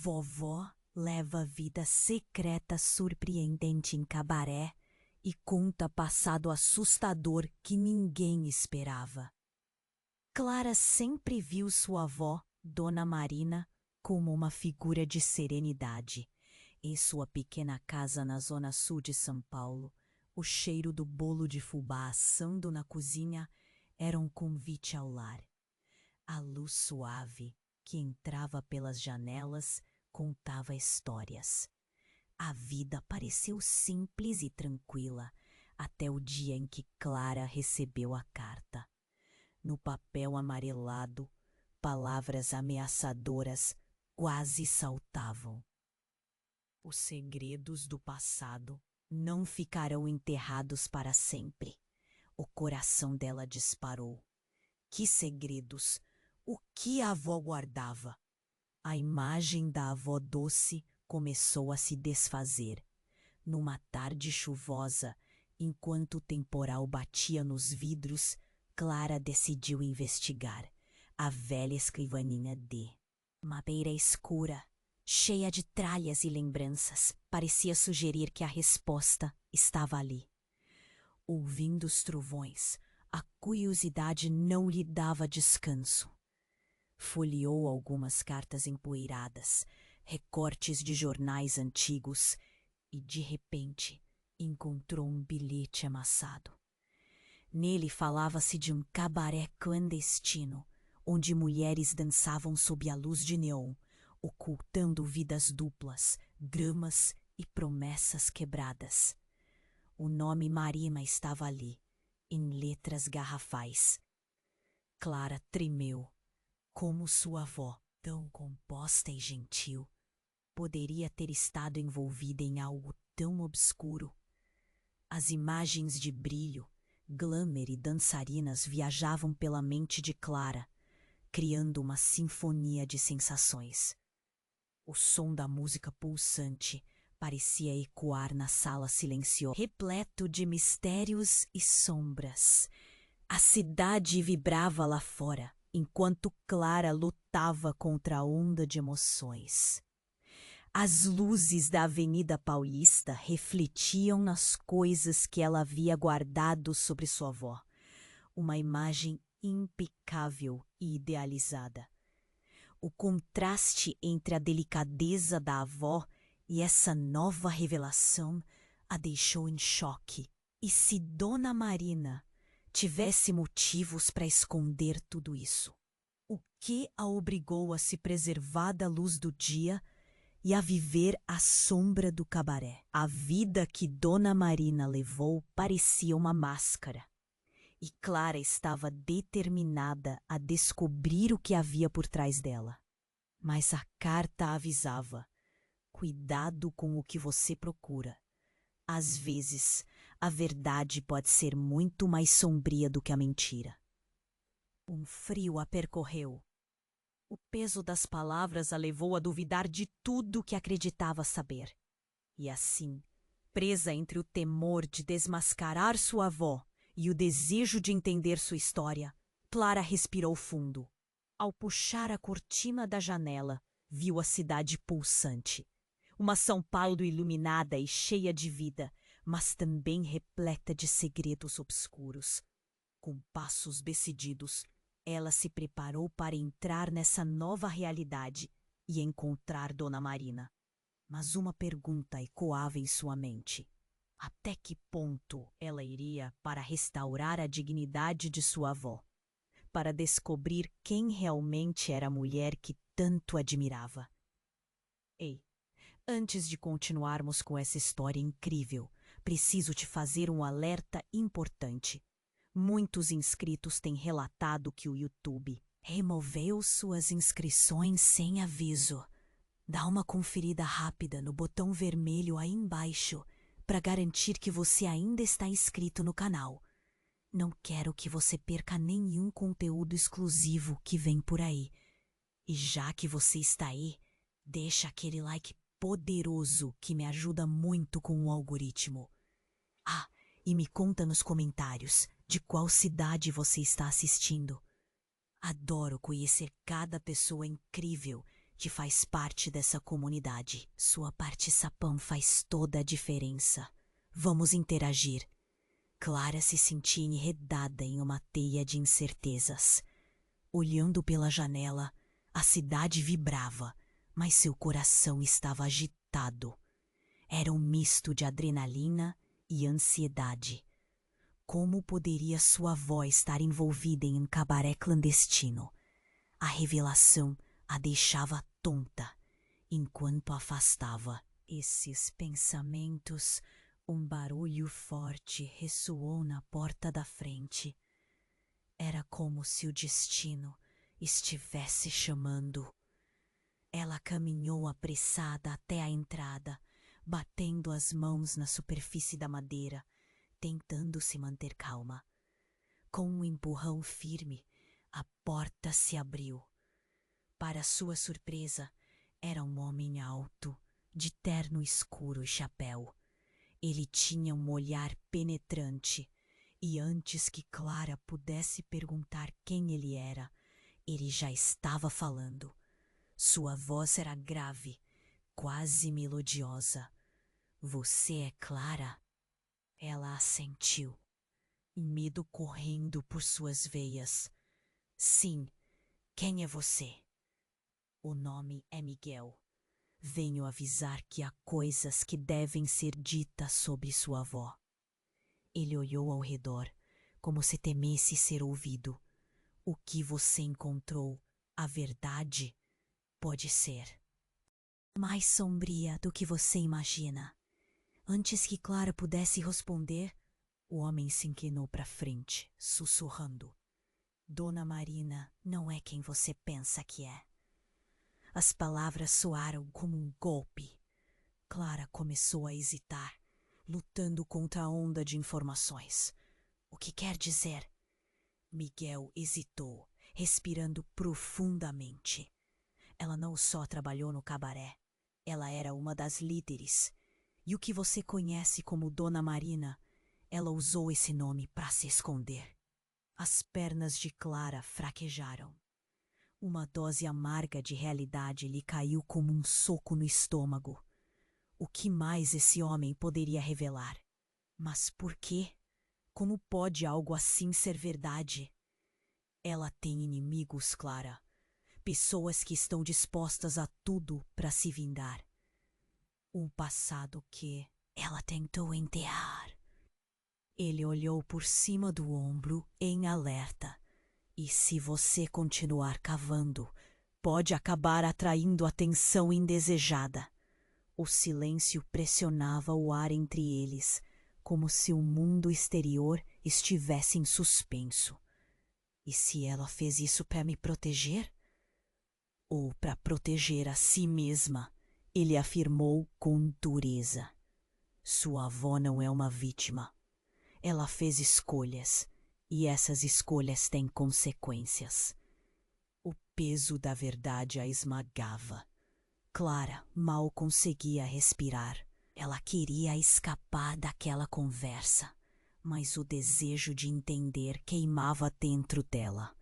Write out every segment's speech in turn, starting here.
Vovó leva vida secreta surpreendente em cabaré e conta passado assustador que ninguém esperava. Clara sempre viu sua avó, Dona Marina, como uma figura de serenidade. Em sua pequena casa na zona sul de São Paulo, o cheiro do bolo de fubá assando na cozinha era um convite ao lar. A luz suave que entrava pelas janelas contava histórias. A vida pareceu simples e tranquila até o dia em que Clara recebeu a carta. No papel amarelado, palavras ameaçadoras quase saltavam. Os segredos do passado não ficarão enterrados para sempre. O coração dela disparou. Que segredos! O que a avó guardava? A imagem da avó doce começou a se desfazer. Numa tarde chuvosa, enquanto o temporal batia nos vidros, Clara decidiu investigar. A velha escrivaninha de madeira escura, cheia de tralhas e lembranças, parecia sugerir que a resposta estava ali. Ouvindo os trovões, a curiosidade não lhe dava descanso. Folheou algumas cartas empoeiradas, recortes de jornais antigos e, de repente, encontrou um bilhete amassado. Nele falava-se de um cabaré clandestino, onde mulheres dançavam sob a luz de neon, ocultando vidas duplas, dramas e promessas quebradas. O nome Marina estava ali, em letras garrafais. Clara tremeu. Como sua avó, tão composta e gentil, poderia ter estado envolvida em algo tão obscuro? As imagens de brilho, glamour e dançarinas viajavam pela mente de Clara, criando uma sinfonia de sensações. O som da música pulsante parecia ecoar na sala silenciosa, repleto de mistérios e sombras. A cidade vibrava lá fora, enquanto Clara lutava contra a onda de emoções. As luzes da Avenida Paulista refletiam nas coisas que ela havia guardado sobre sua avó. Uma imagem impecável e idealizada. O contraste entre a delicadeza da avó e essa nova revelação a deixou em choque. E se Dona Marina tivesse motivos para esconder tudo isso? O que a obrigou a se preservar da luz do dia e a viver à sombra do cabaré? A vida que Dona Marina levou parecia uma máscara. E Clara estava determinada a descobrir o que havia por trás dela. Mas a carta avisava: cuidado com o que você procura. Às vezes, a verdade pode ser muito mais sombria do que a mentira. Um frio a percorreu. O peso das palavras a levou a duvidar de tudo que acreditava saber. E assim, presa entre o temor de desmascarar sua avó e o desejo de entender sua história, Clara respirou fundo. Ao puxar a cortina da janela, viu a cidade pulsante. Uma São Paulo iluminada e cheia de vida, mas também repleta de segredos obscuros. Com passos decididos, ela se preparou para entrar nessa nova realidade e encontrar Dona Marina. Mas uma pergunta ecoava em sua mente. Até que ponto ela iria para restaurar a dignidade de sua avó? Para descobrir quem realmente era a mulher que tanto admirava? Ei, antes de continuarmos com essa história incrível, preciso te fazer um alerta importante. Muitos inscritos têm relatado que o YouTube removeu suas inscrições sem aviso. Dá uma conferida rápida no botão vermelho aí embaixo para garantir que você ainda está inscrito no canal. Não quero que você perca nenhum conteúdo exclusivo que vem por aí. E já que você está aí, deixa aquele like poderoso que me ajuda muito com o algoritmo. Ah, e me conta nos comentários de qual cidade você está assistindo. Adoro conhecer cada pessoa incrível que faz parte dessa comunidade. Sua participação faz toda a diferença. Vamos interagir. Clara se sentia enredada em uma teia de incertezas. Olhando pela janela, a cidade vibrava, mas seu coração estava agitado. Era um misto de adrenalina e ansiedade. Como poderia sua avó estar envolvida em um cabaré clandestino? A revelação a deixava tonta. Enquanto afastava esses pensamentos, um barulho forte ressoou na porta da frente. Era como se o destino estivesse chamando. Ela caminhou apressada até a entrada, batendo as mãos na superfície da madeira, tentando se manter calma. Com um empurrão firme, a porta se abriu. Para sua surpresa, era um homem alto, de terno escuro e chapéu. Ele tinha um olhar penetrante, e antes que Clara pudesse perguntar quem ele era, ele já estava falando. Sua voz era grave, quase melodiosa. "Você é Clara?" Ela assentiu, medo correndo por suas veias. "Sim, quem é você?" "O nome é Miguel. Venho avisar que há coisas que devem ser ditas sobre sua avó." Ele olhou ao redor, como se temesse ser ouvido. "O que você encontrou, a verdade, pode ser mais sombria do que você imagina." Antes que Clara pudesse responder, o homem se inclinou para frente, sussurrando: "Dona Marina não é quem você pensa que é." As palavras soaram como um golpe. Clara começou a hesitar, lutando contra a onda de informações. "O que quer dizer?" Miguel hesitou, respirando profundamente. "Ela não só trabalhou no cabaré, ela era uma das líderes. E o que você conhece como Dona Marina, ela usou esse nome para se esconder." As pernas de Clara fraquejaram. Uma dose amarga de realidade lhe caiu como um soco no estômago. O que mais esse homem poderia revelar? Mas por quê? Como pode algo assim ser verdade? Ela tem inimigos, Clara. Pessoas que estão dispostas a tudo para se vingar. Um passado que ela tentou enterrar. Ele olhou por cima do ombro em alerta. "E se você continuar cavando, pode acabar atraindo atenção indesejada." O silêncio pressionava o ar entre eles, como se o mundo exterior estivesse em suspenso. E se ela fez isso para me proteger? Ou para proteger a si mesma? Ele afirmou com dureza. Sua avó não é uma vítima. Ela fez escolhas, e essas escolhas têm consequências. O peso da verdade a esmagava. Clara mal conseguia respirar. Ela queria escapar daquela conversa, mas o desejo de entender queimava dentro dela.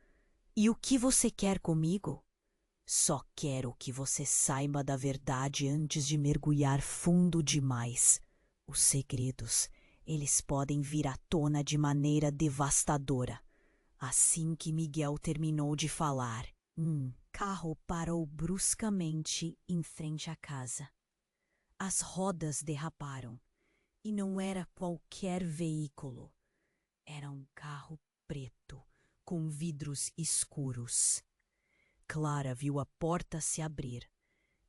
"E o que você quer comigo?" "Só quero que você saiba da verdade antes de mergulhar fundo demais. Os segredos, eles podem vir à tona de maneira devastadora." Assim que Miguel terminou de falar, carro parou bruscamente em frente à casa. As rodas derraparam, e não era qualquer veículo. Era um carro preto, com vidros escuros. Clara viu a porta se abrir,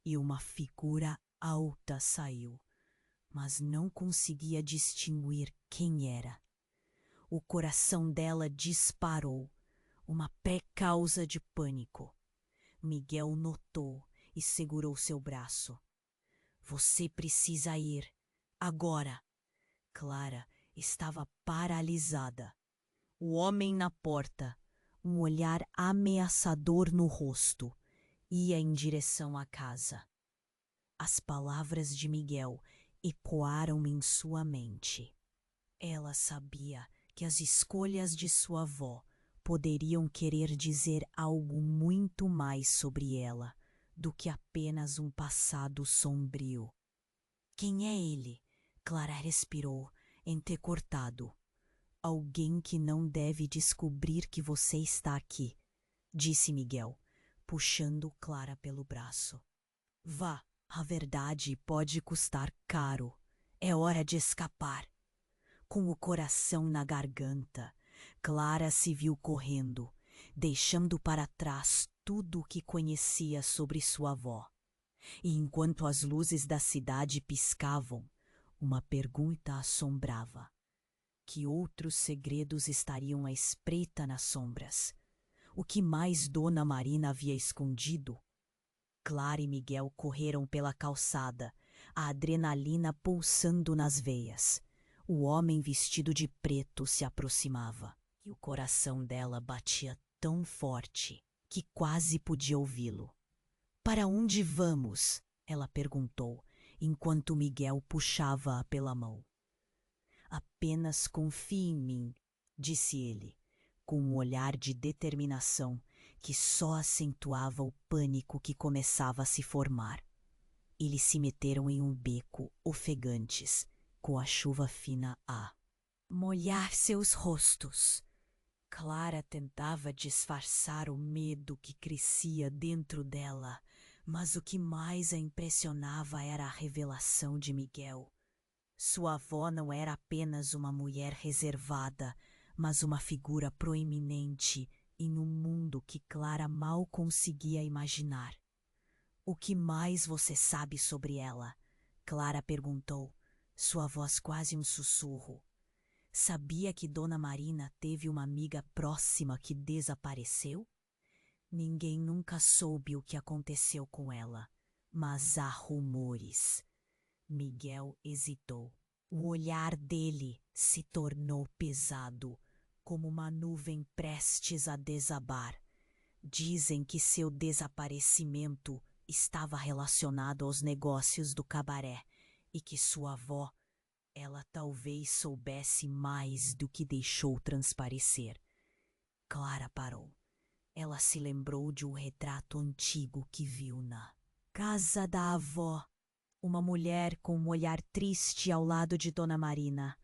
e uma figura alta saiu, mas não conseguia distinguir quem era. O coração dela disparou, uma pré-causa de pânico. Miguel notou e segurou seu braço. "Você precisa ir, agora." Clara estava paralisada. O homem na porta, um olhar ameaçador no rosto, ia em direção à casa. As palavras de Miguel ecoaram em sua mente. Ela sabia que as escolhas de sua avó poderiam querer dizer algo muito mais sobre ela do que apenas um passado sombrio. Quem é ele? Clara respirou, entrecortado. Alguém que não deve descobrir que você está aqui, disse Miguel, puxando Clara pelo braço. Vá, a verdade pode custar caro. É hora de escapar. Com o coração na garganta, Clara se viu correndo, deixando para trás tudo o que conhecia sobre sua avó. E enquanto as luzes da cidade piscavam, uma pergunta a assombrava. Que outros segredos estariam à espreita nas sombras? O que mais Dona Marina havia escondido? Clara e Miguel correram pela calçada, a adrenalina pulsando nas veias. O homem vestido de preto se aproximava, e o coração dela batia tão forte que quase podia ouvi-lo. Para onde vamos? Ela perguntou, enquanto Miguel puxava-a pela mão. Apenas confie em mim, disse ele, com um olhar de determinação que só acentuava o pânico que começava a se formar. Eles se meteram em um beco, ofegantes, com a chuva fina a molhar seus rostos. Clara tentava disfarçar o medo que crescia dentro dela, mas o que mais a impressionava era a revelação de Miguel. Sua avó não era apenas uma mulher reservada, mas uma figura proeminente em um mundo que Clara mal conseguia imaginar. O que mais você sabe sobre ela? Clara perguntou, sua voz quase um sussurro. Sabia que Dona Marina teve uma amiga próxima que desapareceu? Ninguém nunca soube o que aconteceu com ela, mas há rumores. Miguel hesitou. O olhar dele se tornou pesado, como uma nuvem prestes a desabar. Dizem que seu desaparecimento estava relacionado aos negócios do cabaré e que sua avó, ela talvez soubesse mais do que deixou transparecer. Clara parou. Ela se lembrou de um retrato antigo que viu na casa da avó. Uma mulher com um olhar triste ao lado de Dona Marina.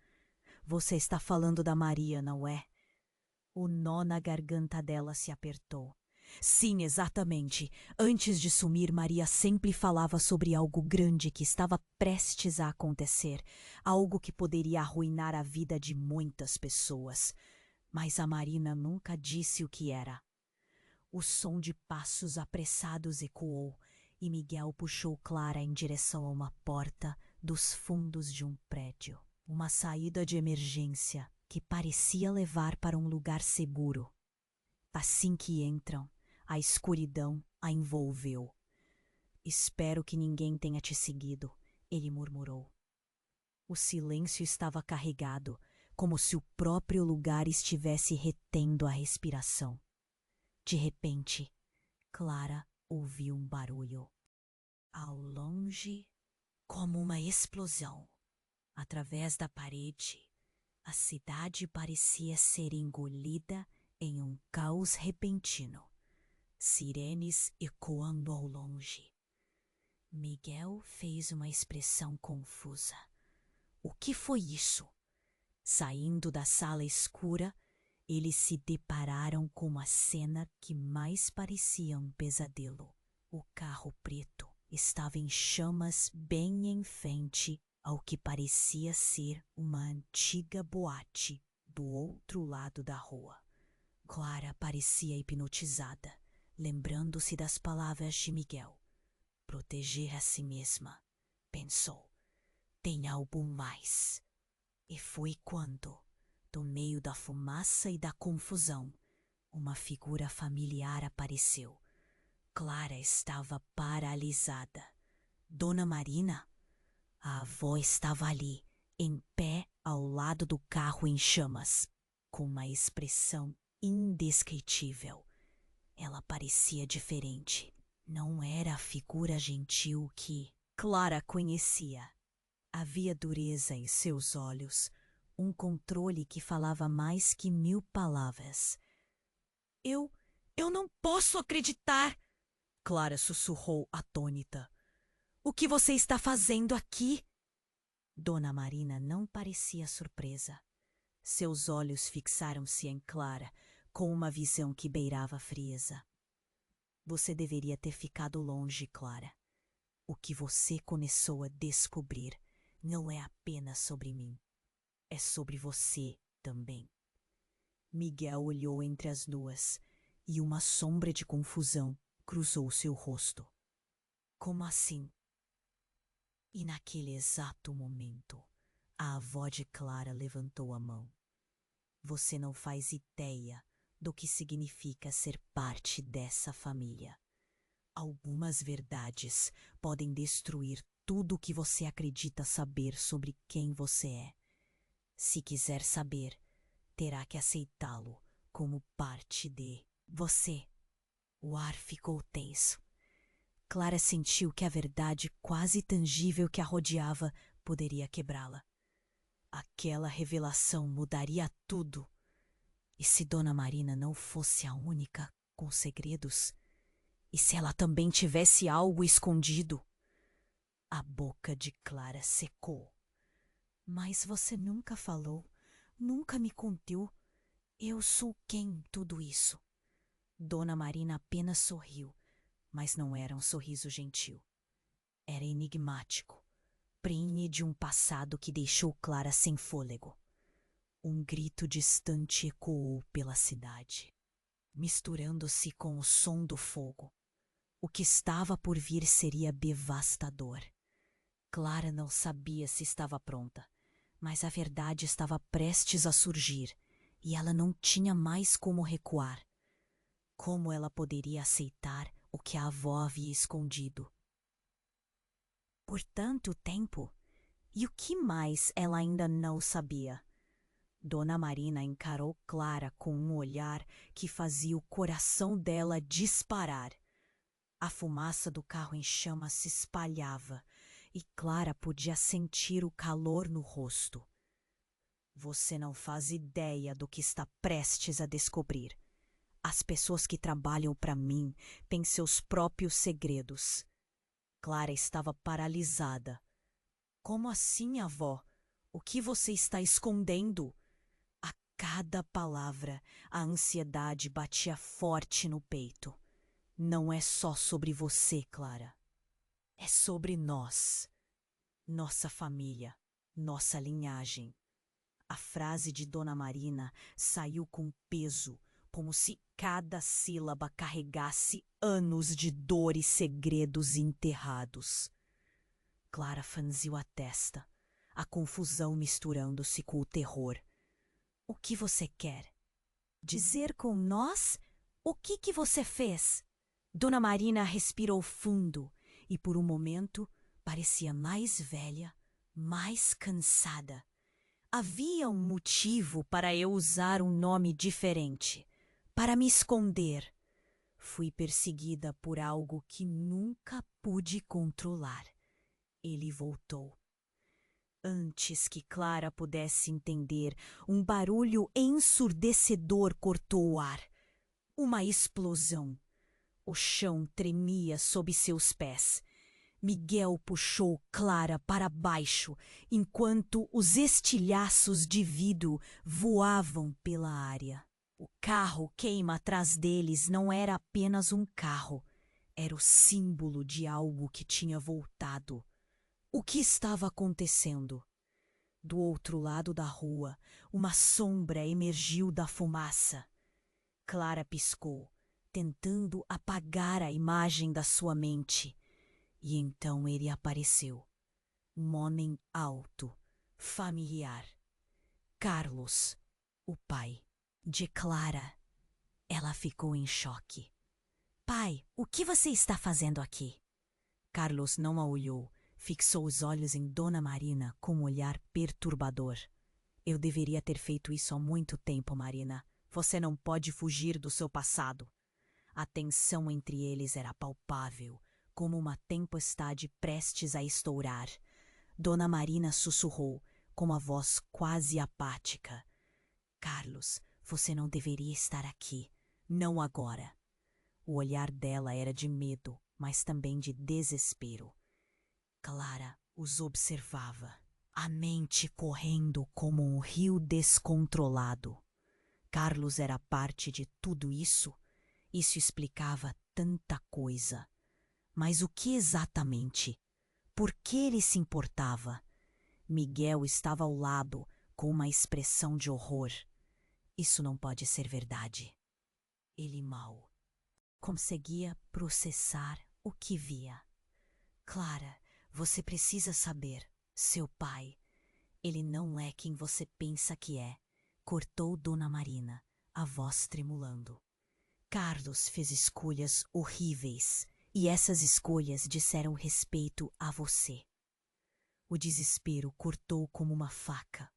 Você está falando da Maria, não é? O nó na garganta dela se apertou. Sim, exatamente. Antes de sumir, Maria sempre falava sobre algo grande que estava prestes a acontecer. Algo que poderia arruinar a vida de muitas pessoas. Mas a Marina nunca disse o que era. O som de passos apressados ecoou e Miguel puxou Clara em direção a uma porta dos fundos de um prédio. Uma saída de emergência que parecia levar para um lugar seguro. Assim que entram, a escuridão a envolveu. Espero que ninguém tenha te seguido, ele murmurou. O silêncio estava carregado, como se o próprio lugar estivesse retendo a respiração. De repente, Clara ouviu um barulho. Ao longe, como uma explosão. Através da parede, a cidade parecia ser engolida em um caos repentino. Sirenes ecoando ao longe. Miguel fez uma expressão confusa. O que foi isso? Saindo da sala escura, eles se depararam com uma cena que mais parecia um pesadelo. O carro preto estava em chamas bem em frente ao que parecia ser uma antiga boate do outro lado da rua. Clara parecia hipnotizada, lembrando-se das palavras de Miguel. Proteger a si mesma, pensou. Tem algo mais. E foi quando, do meio da fumaça e da confusão, uma figura familiar apareceu. Clara estava paralisada. Dona Marina? A avó estava ali, em pé ao lado do carro em chamas, com uma expressão indescritível. Ela parecia diferente. Não era a figura gentil que Clara conhecia. Havia dureza em seus olhos, um controle que falava mais que 1000 palavras. Eu não posso acreditar! Clara sussurrou atônita. O que você está fazendo aqui? Dona Marina não parecia surpresa. Seus olhos fixaram-se em Clara com uma visão que beirava a frieza. Você deveria ter ficado longe, Clara. O que você começou a descobrir não é apenas sobre mim. É sobre você também. Miguel olhou entre as duas e uma sombra de confusão cruzou seu rosto. Como assim? E naquele exato momento, a avó de Clara levantou a mão. Você não faz ideia do que significa ser parte dessa família. Algumas verdades podem destruir tudo o que você acredita saber sobre quem você é. Se quiser saber, terá que aceitá-lo como parte de você. O ar ficou tenso. Clara sentiu que a verdade quase tangível que a rodeava poderia quebrá-la. Aquela revelação mudaria tudo. E se Dona Marina não fosse a única com segredos? E se ela também tivesse algo escondido? A boca de Clara secou. Mas você nunca falou, nunca me contou. Eu sou quem em tudo isso? Dona Marina apenas sorriu, mas não era um sorriso gentil. Era enigmático, prenhe de um passado que deixou Clara sem fôlego. Um grito distante ecoou pela cidade, misturando-se com o som do fogo. O que estava por vir seria devastador. Clara não sabia se estava pronta, mas a verdade estava prestes a surgir e ela não tinha mais como recuar. Como ela poderia aceitar o que a avó havia escondido? Por tanto tempo? E o que mais ela ainda não sabia? Dona Marina encarou Clara com um olhar que fazia o coração dela disparar. A fumaça do carro em chamas se espalhava e Clara podia sentir o calor no rosto. Você não faz ideia do que está prestes a descobrir. As pessoas que trabalham para mim têm seus próprios segredos. Clara estava paralisada. Como assim, avó? O que você está escondendo? A cada palavra, a ansiedade batia forte no peito. Não é só sobre você, Clara. É sobre nós. Nossa família, nossa linhagem. A frase de Dona Marina saiu com peso, como se cada sílaba carregasse anos de dor e segredos enterrados. Clara franziu a testa, a confusão misturando-se com o terror. O que você quer? Dizer com nós? O que você fez? Dona Marina respirou fundo e por um momento parecia mais velha, mais cansada. Havia um motivo para eu usar um nome diferente, para me esconder. Fui perseguida por algo que nunca pude controlar. Ele voltou. Antes que Clara pudesse entender, um barulho ensurdecedor cortou o ar. Uma explosão. O chão tremia sob seus pés. Miguel puxou Clara para baixo, enquanto os estilhaços de vidro voavam pela área. O carro queima atrás deles não era apenas um carro, era o símbolo de algo que tinha voltado. O que estava acontecendo? Do outro lado da rua, uma sombra emergiu da fumaça. Clara piscou, tentando apagar a imagem da sua mente. E então ele apareceu. Um homem alto, familiar. Carlos, o pai de Clara. Ela ficou em choque. Pai, o que você está fazendo aqui? Carlos não a olhou, fixou os olhos em Dona Marina com um olhar perturbador. Eu deveria ter feito isso há muito tempo, Marina. Você não pode fugir do seu passado. A tensão entre eles era palpável, como uma tempestade prestes a estourar. Dona Marina sussurrou, com uma voz quase apática. Carlos, você não deveria estar aqui. Não agora. O olhar dela era de medo, mas também de desespero. Clara os observava, a mente correndo como um rio descontrolado. Carlos era parte de tudo isso? Isso explicava tanta coisa. Mas o que exatamente? Por que ele se importava? Miguel estava ao lado, com uma expressão de horror. Isso não pode ser verdade. Ele mal conseguia processar o que via. Clara, você precisa saber. Seu pai, ele não é quem você pensa que é, cortou Dona Marina, a voz tremulando. Carlos fez escolhas horríveis, e essas escolhas disseram respeito a você. O desespero cortou como uma faca.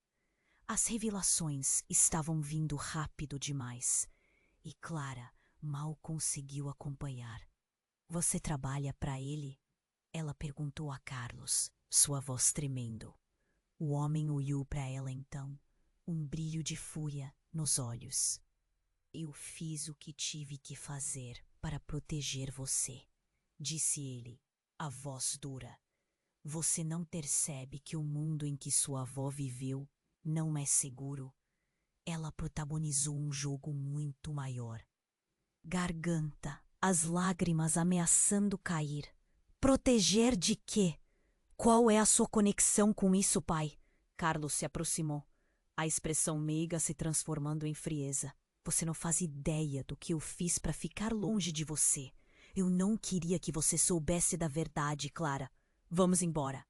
As revelações estavam vindo rápido demais, e Clara mal conseguiu acompanhar. Você trabalha para ele? Ela perguntou a Carlos, sua voz tremendo. O homem olhou para ela então, um brilho de fúria nos olhos. Eu fiz o que tive que fazer para proteger você, disse ele, a voz dura. Você não percebe que o mundo em que sua avó viveu não é seguro? Ela protagonizou um jogo muito maior. Garganta, as lágrimas ameaçando cair. Proteger de quê? Qual é a sua conexão com isso, pai? Carlos se aproximou, a expressão meiga se transformando em frieza. Você não faz ideia do que eu fiz para ficar longe de você. Eu não queria que você soubesse da verdade, Clara. Vamos embora.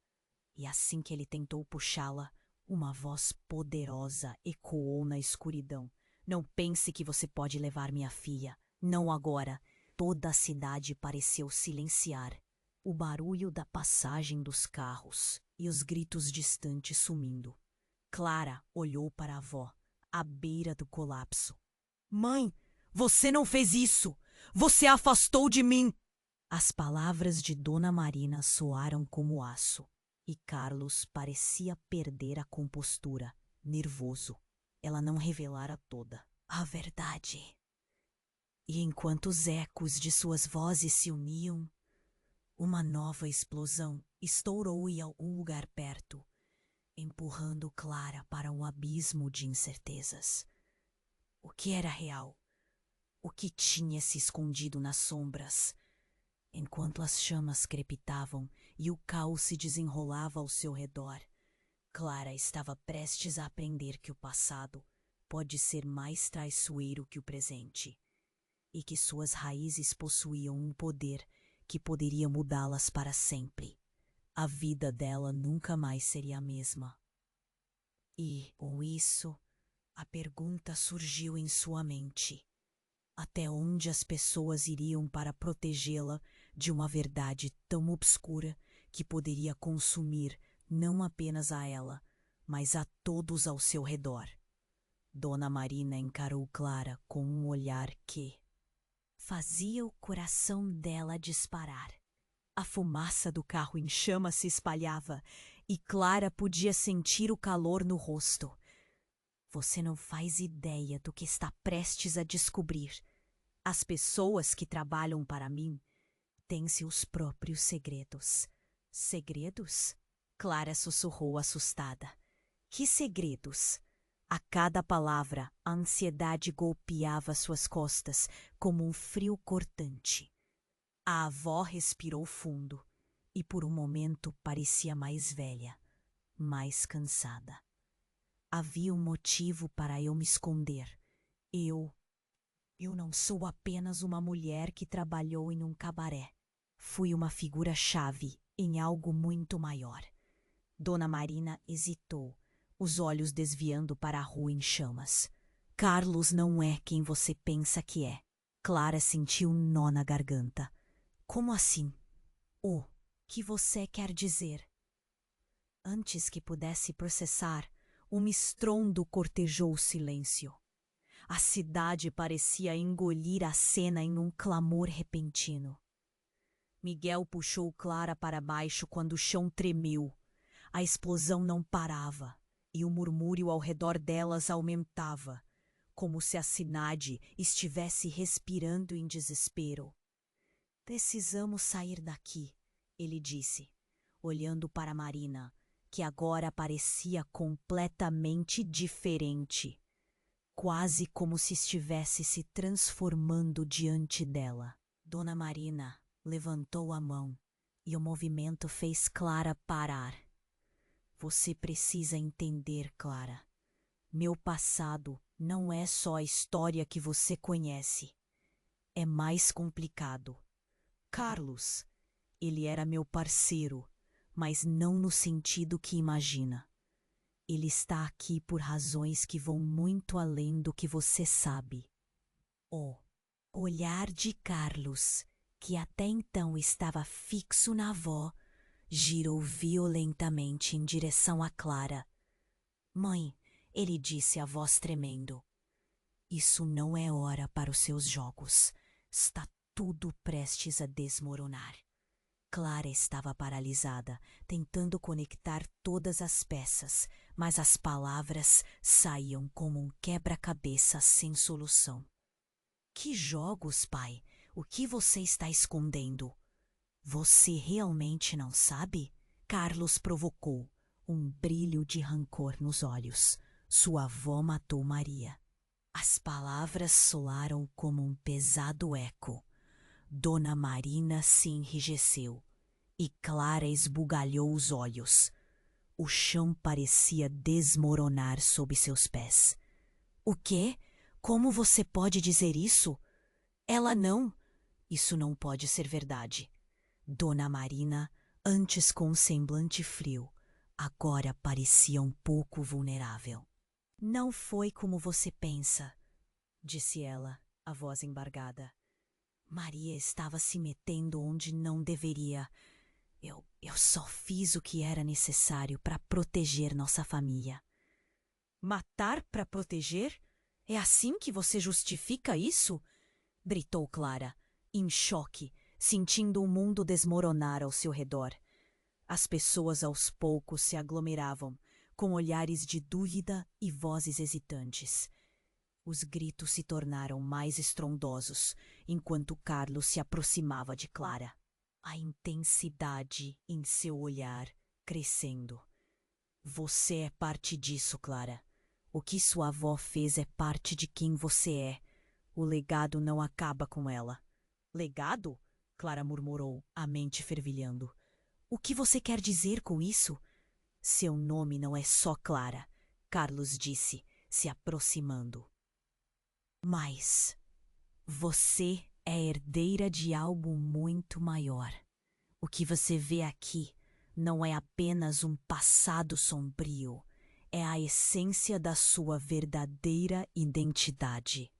E assim que ele tentou puxá-la, uma voz poderosa ecoou na escuridão. Não pense que você pode levar minha filha. Não agora. Toda a cidade pareceu silenciar. O barulho da passagem dos carros e os gritos distantes sumindo. Clara olhou para a avó, à beira do colapso. Mãe, você não fez isso! Você a afastou de mim! As palavras de Dona Marina soaram como aço, e Carlos parecia perder a compostura, nervoso. Ela não revelara toda a verdade. E enquanto os ecos de suas vozes se uniam, uma nova explosão estourou em algum lugar perto, empurrando Clara para um abismo de incertezas. O que era real? O que tinha se escondido nas sombras? Enquanto as chamas crepitavam e o caos se desenrolava ao seu redor, Clara estava prestes a aprender que o passado pode ser mais traiçoeiro que o presente, e que suas raízes possuíam um poder que poderia mudá-las para sempre. A vida dela nunca mais seria a mesma. E, com isso, a pergunta surgiu em sua mente. Até onde as pessoas iriam para protegê-la de uma verdade tão obscura que poderia consumir não apenas a ela, mas a todos ao seu redor? Dona Marina encarou Clara com um olhar que fazia o coração dela disparar. A fumaça do carro em chamas se espalhava e Clara podia sentir o calor no rosto. Você não faz ideia do que está prestes a descobrir. As pessoas que trabalham para mim têm seus próprios segredos. Segredos? Clara sussurrou assustada. Que segredos? A cada palavra, a ansiedade golpeava suas costas como um frio cortante. A avó respirou fundo e por um momento parecia mais velha, mais cansada. Havia um motivo para eu me esconder. Eu não sou apenas uma mulher que trabalhou em um cabaré. Fui uma figura-chave em algo muito maior. Dona Marina hesitou, os olhos desviando para a rua em chamas. Carlos não é quem você pensa que é. Clara sentiu um nó na garganta. Como assim? O que você quer dizer? Antes que pudesse processar, um estrondo cortejou o silêncio. A cidade parecia engolir a cena em um clamor repentino. Miguel puxou Clara para baixo quando o chão tremeu. A explosão não parava, e o murmúrio ao redor delas aumentava. como se a cidade estivesse respirando em desespero. Precisamos sair daqui, ele disse, olhando para Marina, que agora parecia completamente diferente, quase como se estivesse se transformando diante dela. Dona Marina levantou a mão e o movimento fez Clara parar. Você precisa entender, Clara. Meu passado não é só a história que você conhece. É mais complicado. Carlos, ele era meu parceiro, mas não no sentido que imagina. Ele está aqui por razões que vão muito além do que você sabe. O olhar de Carlos, que até então estava fixo na avó, girou violentamente em direção a Clara. Mãe, ele disse a voz tremendo. Isso não é hora para os seus jogos. Está tudo prestes a desmoronar. Clara estava paralisada, tentando conectar todas as peças, mas as palavras saíam como um quebra-cabeça sem solução. Que jogos, pai? O que você está escondendo? Você realmente não sabe? Carlos provocou, um brilho de rancor nos olhos. Sua avó matou Maria. As palavras soaram como um pesado eco. Dona Marina se enrijeceu e Clara esbugalhou os olhos. O chão parecia desmoronar sob seus pés. O quê? Como você pode dizer isso? Ela não. Isso não pode ser verdade. Dona Marina, antes com um semblante frio, agora parecia um pouco vulnerável. Não foi como você pensa, disse ela, a voz embargada. Maria estava se metendo onde não deveria. Eu só fiz o que era necessário para proteger nossa família. Matar para proteger? É assim que você justifica isso? Gritou Clara, em choque, sentindo o mundo desmoronar ao seu redor. As pessoas aos poucos se aglomeravam, com olhares de dúvida e vozes hesitantes. Os gritos se tornaram mais estrondosos, enquanto Carlos se aproximava de Clara. A intensidade em seu olhar crescendo. Você é parte disso, Clara. O que sua avó fez é parte de quem você é. O legado não acaba com ela. Legado? Clara murmurou, a mente fervilhando. O que você quer dizer com isso? Seu nome não é só Clara, Carlos disse, se aproximando. Mas você é herdeira de algo muito maior. O que você vê aqui não é apenas um passado sombrio, é a essência da sua verdadeira identidade.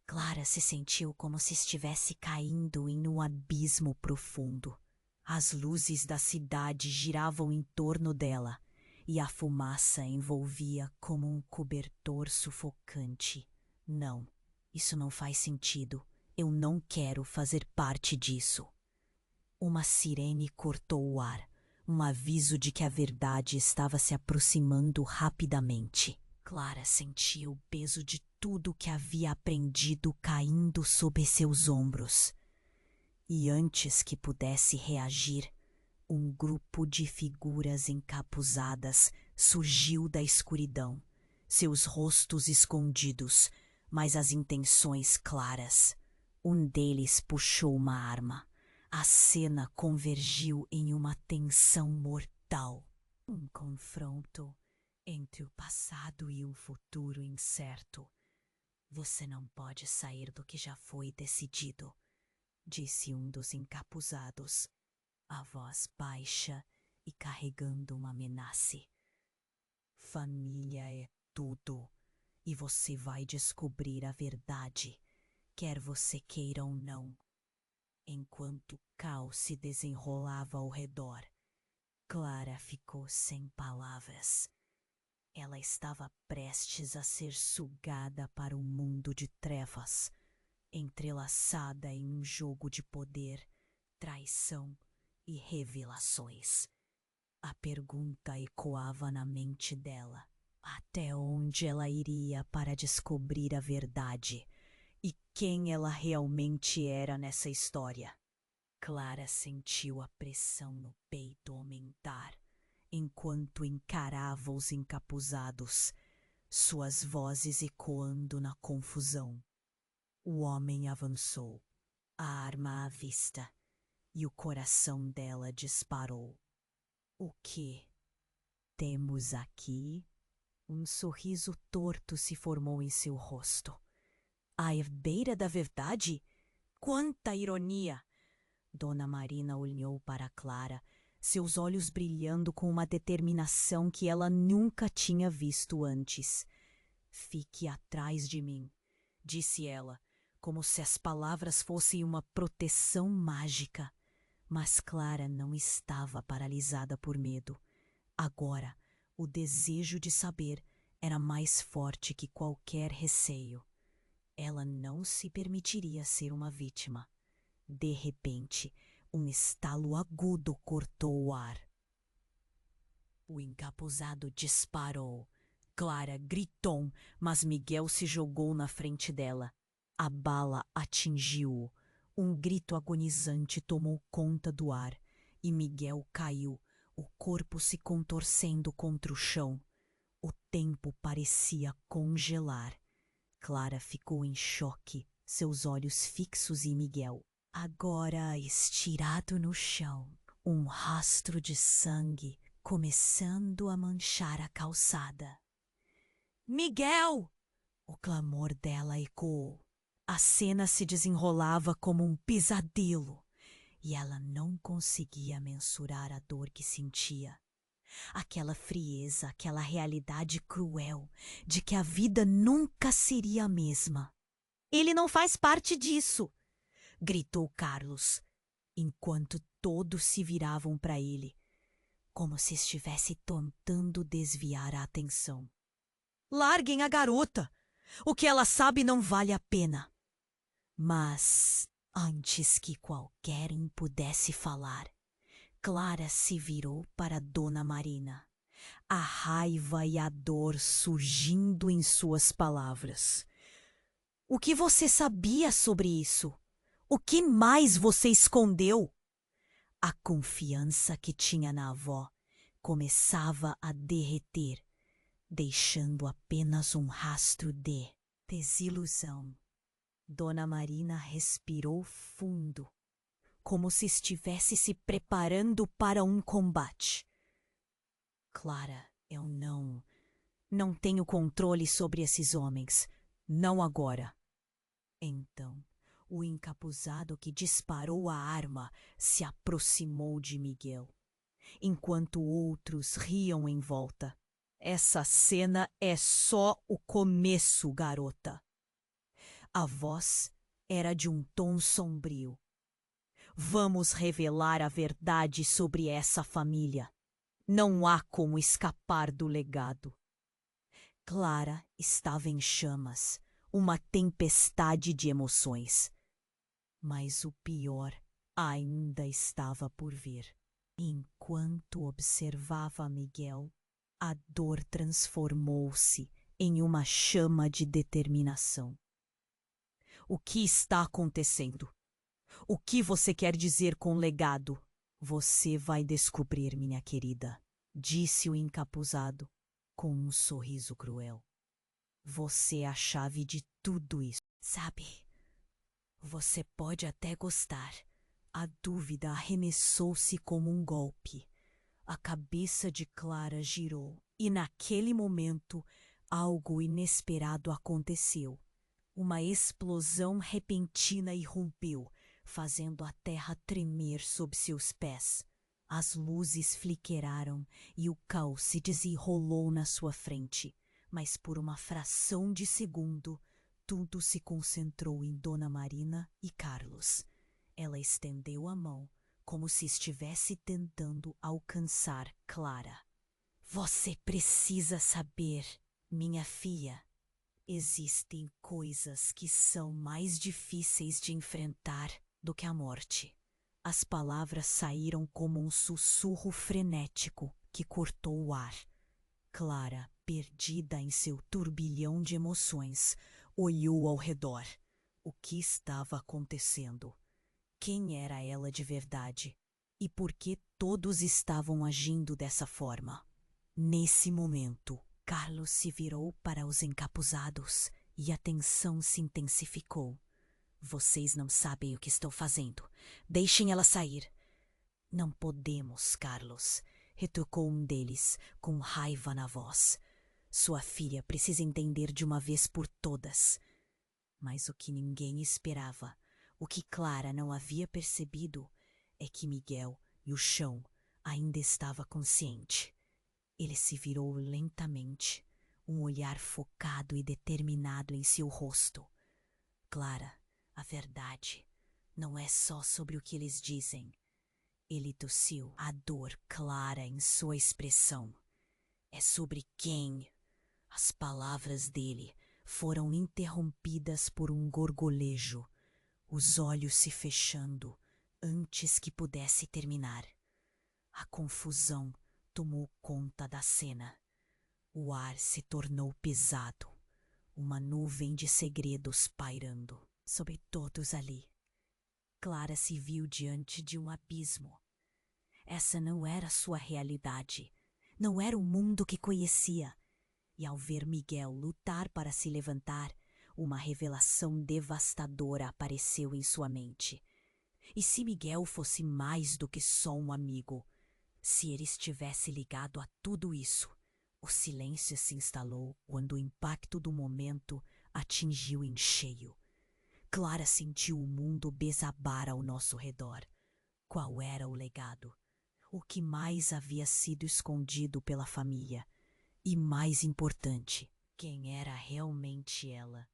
Clara se sentiu como se estivesse caindo em um abismo profundo. As luzes da cidade giravam em torno dela e a fumaça envolvia como um cobertor sufocante. Não, isso não faz sentido. Eu não quero fazer parte disso. Uma sirene cortou o ar, um aviso de que a verdade estava se aproximando rapidamente. Clara sentia o peso de tudo o que havia aprendido caindo sob seus ombros. E antes que pudesse reagir, um grupo de figuras encapuzadas surgiu da escuridão, seus rostos escondidos, mas as intenções claras. Um deles puxou uma arma. A cena convergiu em uma tensão mortal. Um confronto entre o passado e um futuro incerto. Você não pode sair do que já foi decidido, disse um dos encapuzados, a voz baixa e carregando uma ameaça. Família é tudo, e você vai descobrir a verdade, quer você queira ou não. Enquanto o caos se desenrolava ao redor, Clara ficou sem palavras. Ela estava prestes a ser sugada para um mundo de trevas, entrelaçada em um jogo de poder, traição e revelações. A pergunta ecoava na mente dela. Até onde ela iria para descobrir a verdade e quem ela realmente era nessa história? Clara sentiu a pressão no peito aumentar enquanto encarava os encapuzados, suas vozes ecoando na confusão. O homem avançou, a arma à vista, e o coração dela disparou. O que temos aqui? Um sorriso torto se formou em seu rosto. À beira da verdade? Quanta ironia! Dona Marina olhou para Clara, seus olhos brilhando com uma determinação que ela nunca tinha visto antes. Fique atrás de mim, disse ela, como se as palavras fossem uma proteção mágica. Mas Clara não estava paralisada por medo. Agora, o desejo de saber era mais forte que qualquer receio. Ela não se permitiria ser uma vítima. De repente, um estalo agudo cortou o ar. O encapuzado disparou. Clara gritou, mas Miguel se jogou na frente dela. A bala atingiu-o. Um grito agonizante tomou conta do ar e Miguel caiu, o corpo se contorcendo contra o chão. O tempo parecia congelar. Clara ficou em choque, seus olhos fixos em Miguel. Agora estirado no chão, um rastro de sangue começando a manchar a calçada. Miguel! O clamor dela ecoou. A cena se desenrolava como um pesadelo e ela não conseguia mensurar a dor que sentia. Aquela frieza, aquela realidade cruel de que a vida nunca seria a mesma. Ele não faz parte disso, gritou Carlos, enquanto todos se viravam para ele, como se estivesse tentando desviar a atenção. Larguem a garota! O que ela sabe não vale a pena. Mas, antes que qualquer um pudesse falar, Clara se virou para Dona Marina, a raiva e a dor surgindo em suas palavras. O que você sabia sobre isso? O que mais você escondeu? A confiança que tinha na avó começava a derreter, deixando apenas um rastro de desilusão. Dona Marina respirou fundo, como se estivesse se preparando para um combate. Clara, eu não tenho controle sobre esses homens. Não agora. Então, o encapuzado que disparou a arma se aproximou de Miguel, enquanto outros riam em volta. Essa cena é só o começo, garota. A voz era de um tom sombrio. Vamos revelar a verdade sobre essa família. Não há como escapar do legado. Clara estava em chamas, uma tempestade de emoções. Mas o pior ainda estava por vir. Enquanto observava Miguel, a dor transformou-se em uma chama de determinação. O que está acontecendo? O que você quer dizer com legado? Você vai descobrir, minha querida, disse o encapuzado, com um sorriso cruel. Você é a chave de tudo isso. Sabe, você pode até gostar. A dúvida arremessou-se como um golpe. A cabeça de Clara girou e, naquele momento, algo inesperado aconteceu. Uma explosão repentina irrompeu, fazendo a terra tremer sob seus pés. As luzes fliqueraram e o caos se desenrolou na sua frente, mas por uma fração de segundo, tudo se concentrou em Dona Marina e Carlos. Ela estendeu a mão, como se estivesse tentando alcançar Clara. Você precisa saber, minha filha. Existem coisas que são mais difíceis de enfrentar do que a morte. As palavras saíram como um sussurro frenético que cortou o ar. Clara, perdida em seu turbilhão de emoções, olhou ao redor. O que estava acontecendo? Quem era ela de verdade? E por que todos estavam agindo dessa forma? Nesse momento, Carlos se virou para os encapuzados e a tensão se intensificou. Vocês não sabem o que estou fazendo. Deixem ela sair. Não podemos, Carlos, retrucou um deles, com raiva na voz. Sua filha precisa entender de uma vez por todas. Mas o que ninguém esperava, o que Clara não havia percebido, é que Miguel e o chão ainda estava consciente. Ele se virou lentamente, um olhar focado e determinado em seu rosto. Clara, a verdade não é só sobre o que eles dizem. Ele tossiu, a dor clara em sua expressão. É sobre quem? As palavras dele foram interrompidas por um gorgolejo, os olhos se fechando antes que pudesse terminar. A confusão tomou conta da cena. O ar se tornou pesado, uma nuvem de segredos pairando sobre todos ali. Clara se viu diante de um abismo. Essa não era sua realidade, não era o mundo que conhecia. E ao ver Miguel lutar para se levantar, uma revelação devastadora apareceu em sua mente. E se Miguel fosse mais do que só um amigo? Se ele estivesse ligado a tudo isso? O silêncio se instalou quando o impacto do momento atingiu em cheio. Clara sentiu o mundo desabar ao nosso redor. Qual era o legado? O que mais havia sido escondido pela família? E mais importante, quem era realmente ela?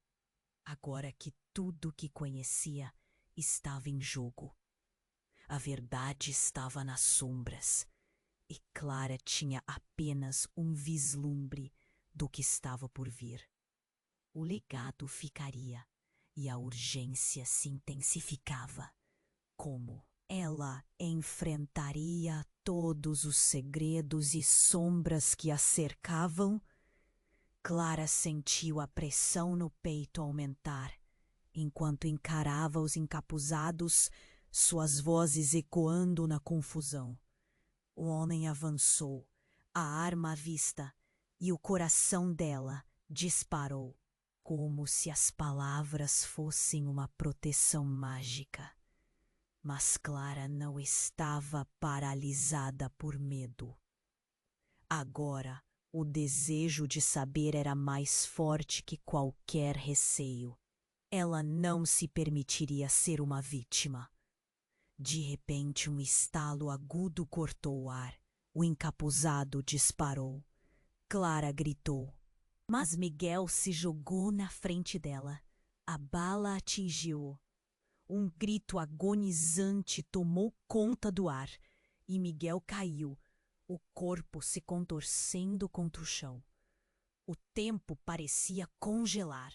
Agora que tudo o que conhecia estava em jogo. A verdade estava nas sombras. E Clara tinha apenas um vislumbre do que estava por vir. O legado ficaria e a urgência se intensificava. Como ela enfrentaria todos os segredos e sombras que a cercavam? Clara sentiu a pressão no peito aumentar, enquanto encarava os encapuzados, suas vozes ecoando na confusão. O homem avançou, a arma à vista, e o coração dela disparou, como se as palavras fossem uma proteção mágica. Mas Clara não estava paralisada por medo. Agora, o desejo de saber era mais forte que qualquer receio. Ela não se permitiria ser uma vítima. De repente, um estalo agudo cortou o ar. O encapuzado disparou. Clara gritou. Mas Miguel se jogou na frente dela. A bala atingiu-o. Um grito agonizante tomou conta do ar e Miguel caiu, o corpo se contorcendo contra o chão. O tempo parecia congelar.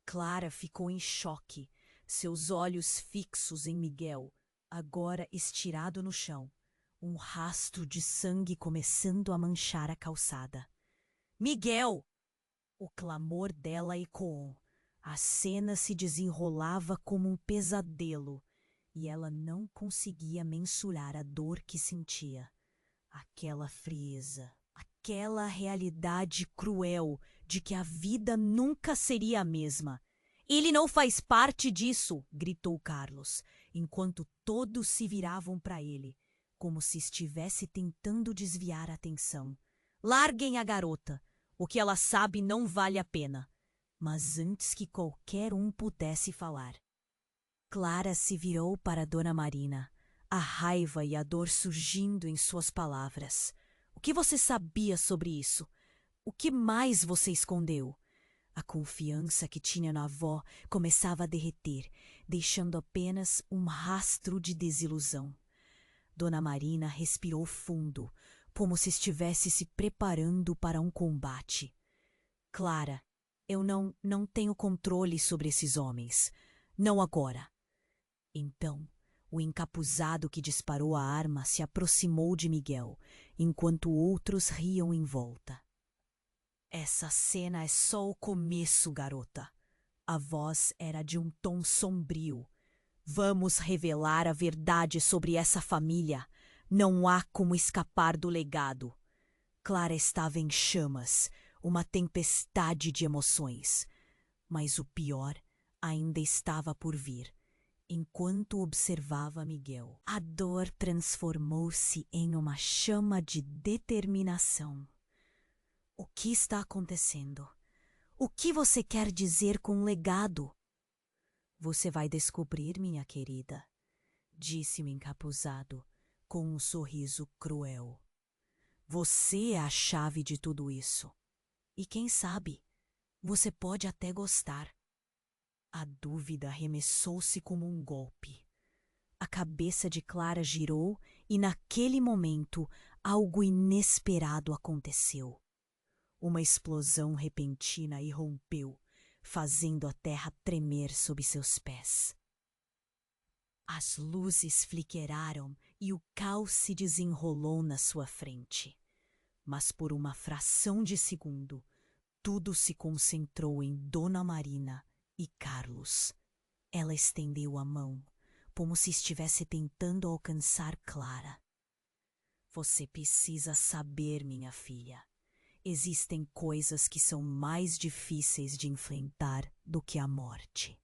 Clara ficou em choque, seus olhos fixos em Miguel, agora estirado no chão, um rastro de sangue começando a manchar a calçada. Miguel! O clamor dela ecoou. A cena se desenrolava como um pesadelo e ela não conseguia mensurar a dor que sentia. Aquela frieza, aquela realidade cruel de que a vida nunca seria a mesma. Ele não faz parte disso, gritou Carlos, enquanto todos se viravam para ele, como se estivesse tentando desviar a atenção. Larguem a garota. O que ela sabe não vale a pena. Mas antes que qualquer um pudesse falar, Clara se virou para Dona Marina, a raiva e a dor surgindo em suas palavras. O que você sabia sobre isso? O que mais você escondeu? A confiança que tinha na avó começava a derreter, deixando apenas um rastro de desilusão. Dona Marina respirou fundo, como se estivesse se preparando para um combate. Clara, eu não tenho controle sobre esses homens. Não agora. Então, o encapuzado que disparou a arma se aproximou de Miguel, enquanto outros riam em volta. Essa cena é só o começo, garota. A voz era de um tom sombrio. Vamos revelar a verdade sobre essa família. Não há como escapar do legado. Clara estava em chamas, uma tempestade de emoções. Mas o pior ainda estava por vir. Enquanto observava Miguel, a dor transformou-se em uma chama de determinação. O que está acontecendo? O que você quer dizer com legado? Você vai descobrir, minha querida, disse o encapuzado, com um sorriso cruel. Você é a chave de tudo isso. E quem sabe, você pode até gostar. A dúvida arremessou-se como um golpe. A cabeça de Clara girou e, naquele momento, algo inesperado aconteceu. Uma explosão repentina irrompeu, fazendo a terra tremer sob seus pés. As luzes fliqueraram e o caos se desenrolou na sua frente. Mas por uma fração de segundo, tudo se concentrou em Dona Marina e Carlos. Ela estendeu a mão, como se estivesse tentando alcançar Clara. Você precisa saber, minha filha. Existem coisas que são mais difíceis de enfrentar do que a morte.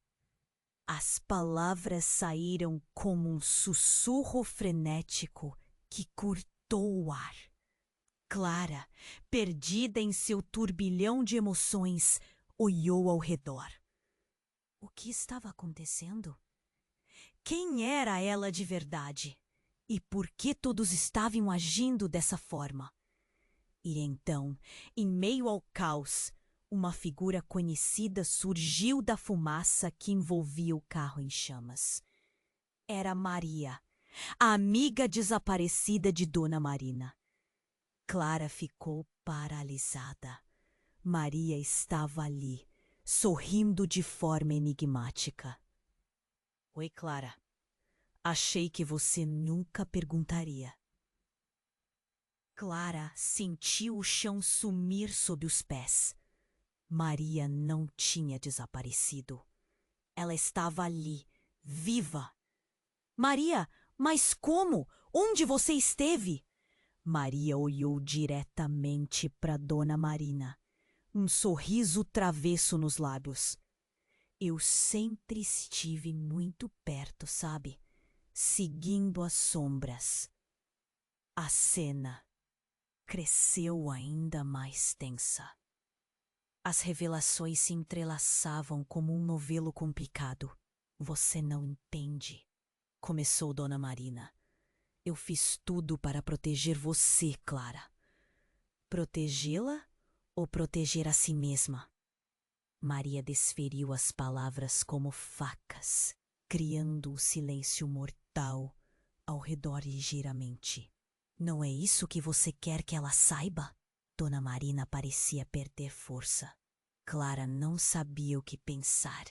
As palavras saíram como um sussurro frenético que cortou o ar. Clara, perdida em seu turbilhão de emoções, olhou ao redor. O que estava acontecendo? Quem era ela de verdade? E por que todos estavam agindo dessa forma? E então, em meio ao caos, uma figura conhecida surgiu da fumaça que envolvia o carro em chamas. Era Maria, a amiga desaparecida de Dona Marina. Clara ficou paralisada. Maria estava ali, sorrindo de forma enigmática. Oi, Clara. Achei que você nunca perguntaria. Clara sentiu o chão sumir sob os pés. Maria não tinha desaparecido. Ela estava ali, viva. Maria, mas como? Onde você esteve? Maria olhou diretamente para Dona Marina, um sorriso travesso nos lábios. Eu sempre estive muito perto, sabe? Seguindo as sombras. A cena cresceu ainda mais tensa. As revelações se entrelaçavam como um novelo complicado. Você não entende, começou Dona Marina. Eu fiz tudo para proteger você, Clara. Protegê-la ou proteger a si mesma? Maria desferiu as palavras como facas, criando um silêncio mortal ao redor ligeiramente. Não é isso que você quer que ela saiba? Dona Marina parecia perder força. Clara não sabia o que pensar.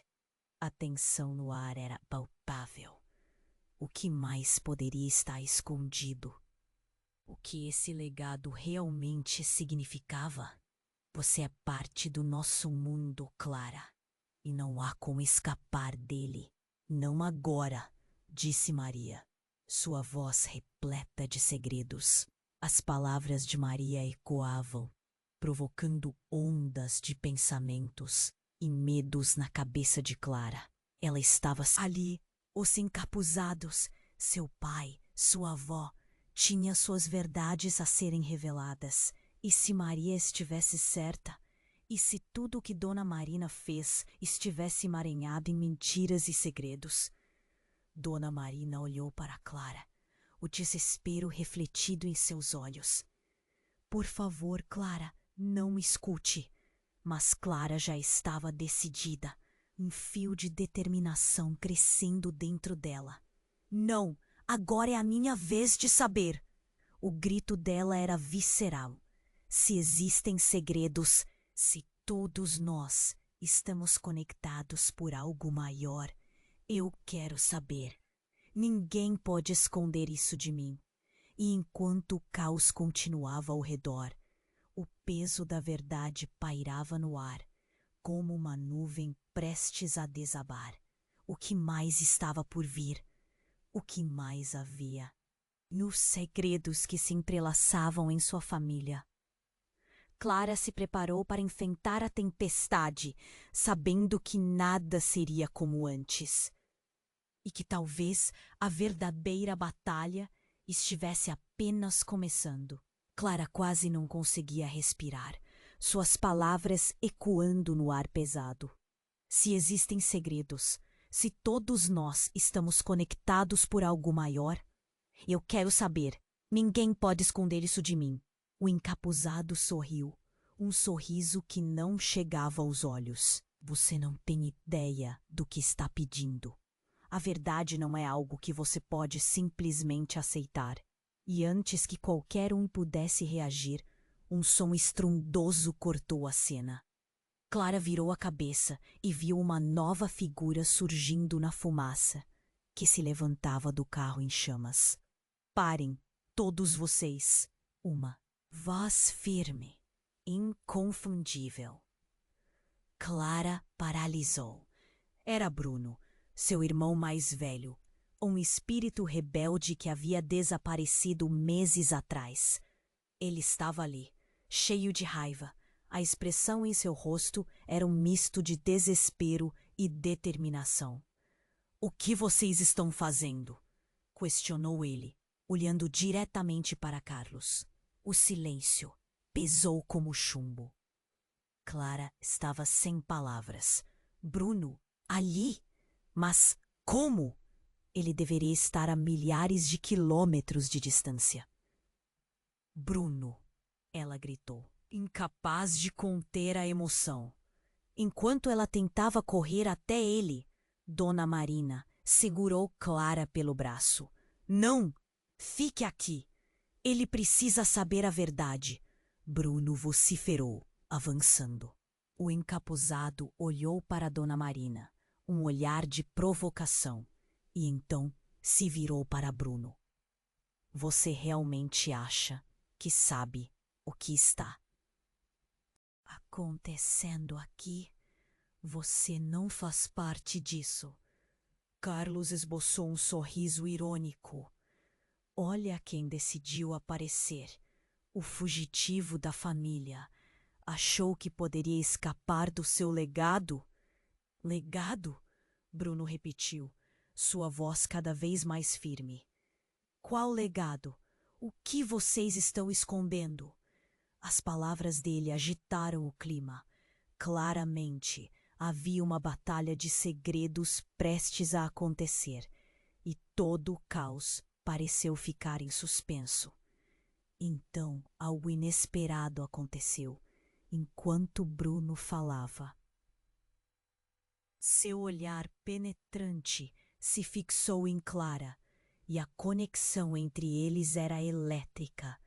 A tensão no ar era palpável. O que mais poderia estar escondido? O que esse legado realmente significava? Você é parte do nosso mundo, Clara, e não há como escapar dele. Não agora, disse Maria, sua voz repleta de segredos. As palavras de Maria ecoavam, provocando ondas de pensamentos e medos na cabeça de Clara. Ela estava ali, os encapuzados, seu pai, sua avó, tinha suas verdades a serem reveladas. E se Maria estivesse certa? E se tudo o que Dona Marina fez estivesse emaranhado em mentiras e segredos? Dona Marina olhou para Clara, o desespero refletido em seus olhos. Por favor, Clara, não me escute. Mas Clara já estava decidida, um fio de determinação crescendo dentro dela. Não, agora é a minha vez de saber. O grito dela era visceral. Se existem segredos, se todos nós estamos conectados por algo maior, eu quero saber. Ninguém pode esconder isso de mim. E enquanto o caos continuava ao redor, O peso da verdade pairava no ar, como uma nuvem prestes a desabar. O que mais estava por vir? O que mais havia? Nos segredos que se entrelaçavam em sua família. Clara se preparou para enfrentar a tempestade, sabendo que nada seria como antes. E que talvez a verdadeira batalha estivesse apenas começando. Clara quase não conseguia respirar, suas palavras ecoando no ar pesado. Se existem segredos, se todos nós estamos conectados por algo maior, eu quero saber. Ninguém pode esconder isso de mim. O encapuzado sorriu, um sorriso que não chegava aos olhos. Você não tem ideia do que está pedindo. A verdade não é algo que você pode simplesmente aceitar. E antes que qualquer um pudesse reagir, um som estrondoso cortou a cena. Clara virou a cabeça e viu uma nova figura surgindo na fumaça, que se levantava do carro em chamas. Parem, todos vocês. Uma voz firme, inconfundível. Clara paralisou. Era Bruno, seu irmão mais velho, um espírito rebelde que havia desaparecido meses atrás. Ele estava ali, cheio de raiva. A expressão em seu rosto era um misto de desespero e determinação. "O que vocês estão fazendo?" questionou ele, olhando diretamente para Carlos. O silêncio pesou como chumbo. Clara estava sem palavras. Bruno, ali? Mas como? Ele deveria estar a milhares de quilômetros de distância. "Bruno!" ela gritou, incapaz de conter a emoção. Enquanto ela tentava correr até ele, Dona Marina segurou Clara pelo braço. "Não! Fique aqui! Ele precisa saber a verdade!" Bruno vociferou, avançando. O encapuzado olhou para Dona Marina, um olhar de provocação, e então se virou para Bruno. "Você realmente acha que sabe o que está acontecendo aqui? Você não faz parte disso." Carlos esboçou um sorriso irônico. "Olha quem decidiu aparecer. O fugitivo da família. Achou que poderia escapar do seu legado?" "Legado?" Bruno repetiu, sua voz cada vez mais firme. "Qual legado? O que vocês estão escondendo?" As palavras dele agitaram o clima. Claramente, havia uma batalha de segredos prestes a acontecer, e todo o caos pareceu ficar em suspenso. Então, algo inesperado aconteceu, enquanto Bruno falava. Seu olhar penetrante se fixou em Clara, e a conexão entre eles era elétrica.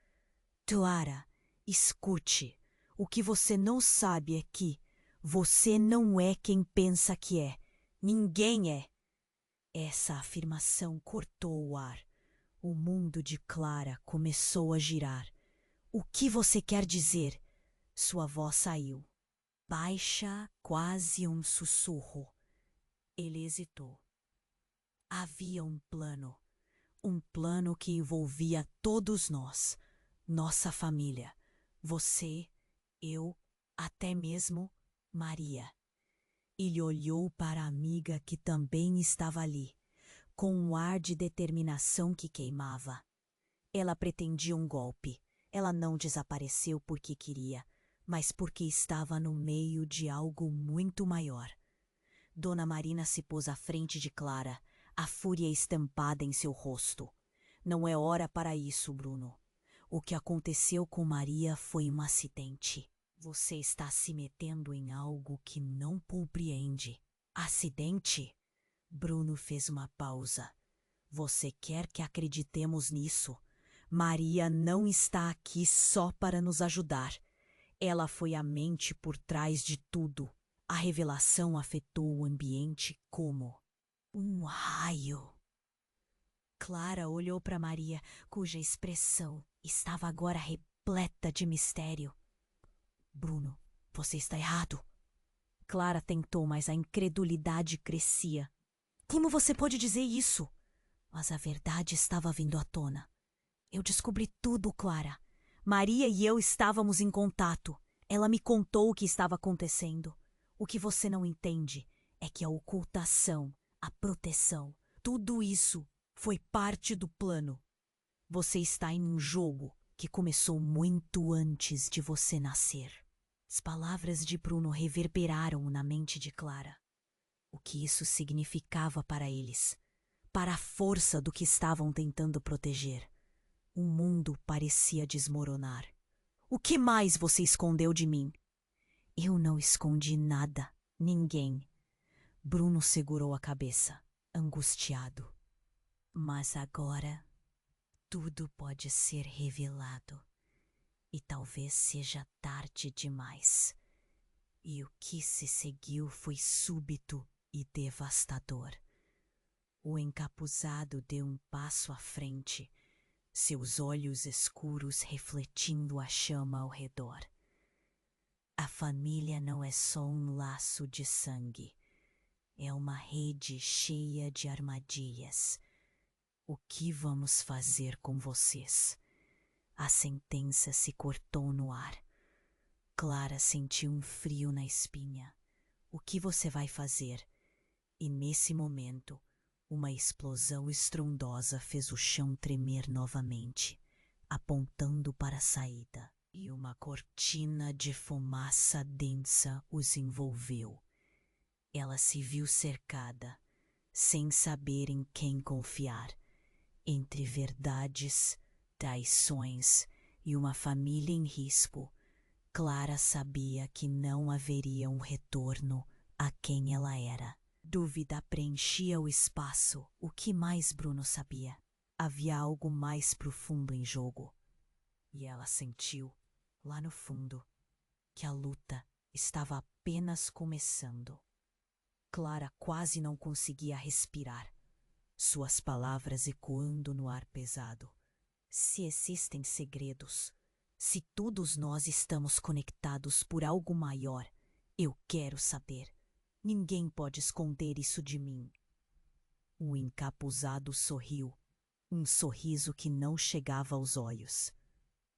"Clara, escute. O que você não sabe é que você não é quem pensa que é. Ninguém é." Essa afirmação cortou o ar. O mundo de Clara começou a girar. "O que você quer dizer?" Sua voz saiu, baixa, quase um sussurro. Ele hesitou. Havia um plano que envolvia todos nós, nossa família, você, eu, até mesmo Maria. Ele olhou para a amiga que também estava ali, com um ar de determinação que queimava. Ela pretendia um golpe. Ela não desapareceu porque queria, mas porque estava no meio de algo muito maior. Dona Marina se pôs à frente de Clara, a fúria estampada em seu rosto. "Não é hora para isso, Bruno. O que aconteceu com Maria foi um acidente. Você está se metendo em algo que não compreende." "Acidente?" Bruno fez uma pausa. "Você quer que acreditemos nisso? Maria não está aqui só para nos ajudar. Ela foi a mente por trás de tudo. A revelação afetou o ambiente como um raio." Clara olhou para Maria, cuja expressão estava agora repleta de mistério. Bruno, você está errado. Clara tentou, mas a incredulidade crescia. Como você pode dizer isso? Mas a verdade estava vindo à tona. Eu descobri tudo, Clara. Maria e eu estávamos em contato. Ela me contou o que estava acontecendo. O que você não entende é que a ocultação, a proteção, tudo isso foi parte do plano. Você está em um jogo que começou muito antes de você nascer. As palavras de Bruno reverberaram na mente de Clara. O que isso significava para eles, para a força do que estavam tentando proteger. O mundo parecia desmoronar. O que mais você escondeu de mim? Eu não escondi nada, ninguém. Bruno segurou a cabeça, angustiado. Mas agora tudo pode ser revelado. E talvez seja tarde demais. E o que se seguiu foi súbito e devastador. O encapuzado deu um passo à frente, seus olhos escuros refletindo a chama ao redor. A família não é só um laço de sangue. É uma rede cheia de armadilhas. O que vamos fazer com vocês? A sentença se cortou no ar. Clara sentiu um frio na espinha. O que você vai fazer? E nesse momento, uma explosão estrondosa fez o chão tremer novamente, apontando para a saída, e uma cortina de fumaça densa os envolveu. Ela se viu cercada, sem saber em quem confiar, entre verdades, traições e uma família em risco. Clara sabia que não haveria um retorno a quem ela era. Dúvida preenchia o espaço. O que mais Bruno sabia? Havia algo mais profundo em jogo. E ela sentiu, lá no fundo, que a luta estava apenas começando. Clara quase não conseguia respirar, suas palavras ecoando no ar pesado. Se existem segredos, se todos nós estamos conectados por algo maior, eu quero saber. Ninguém pode esconder isso de mim. O encapuzado sorriu, um sorriso que não chegava aos olhos.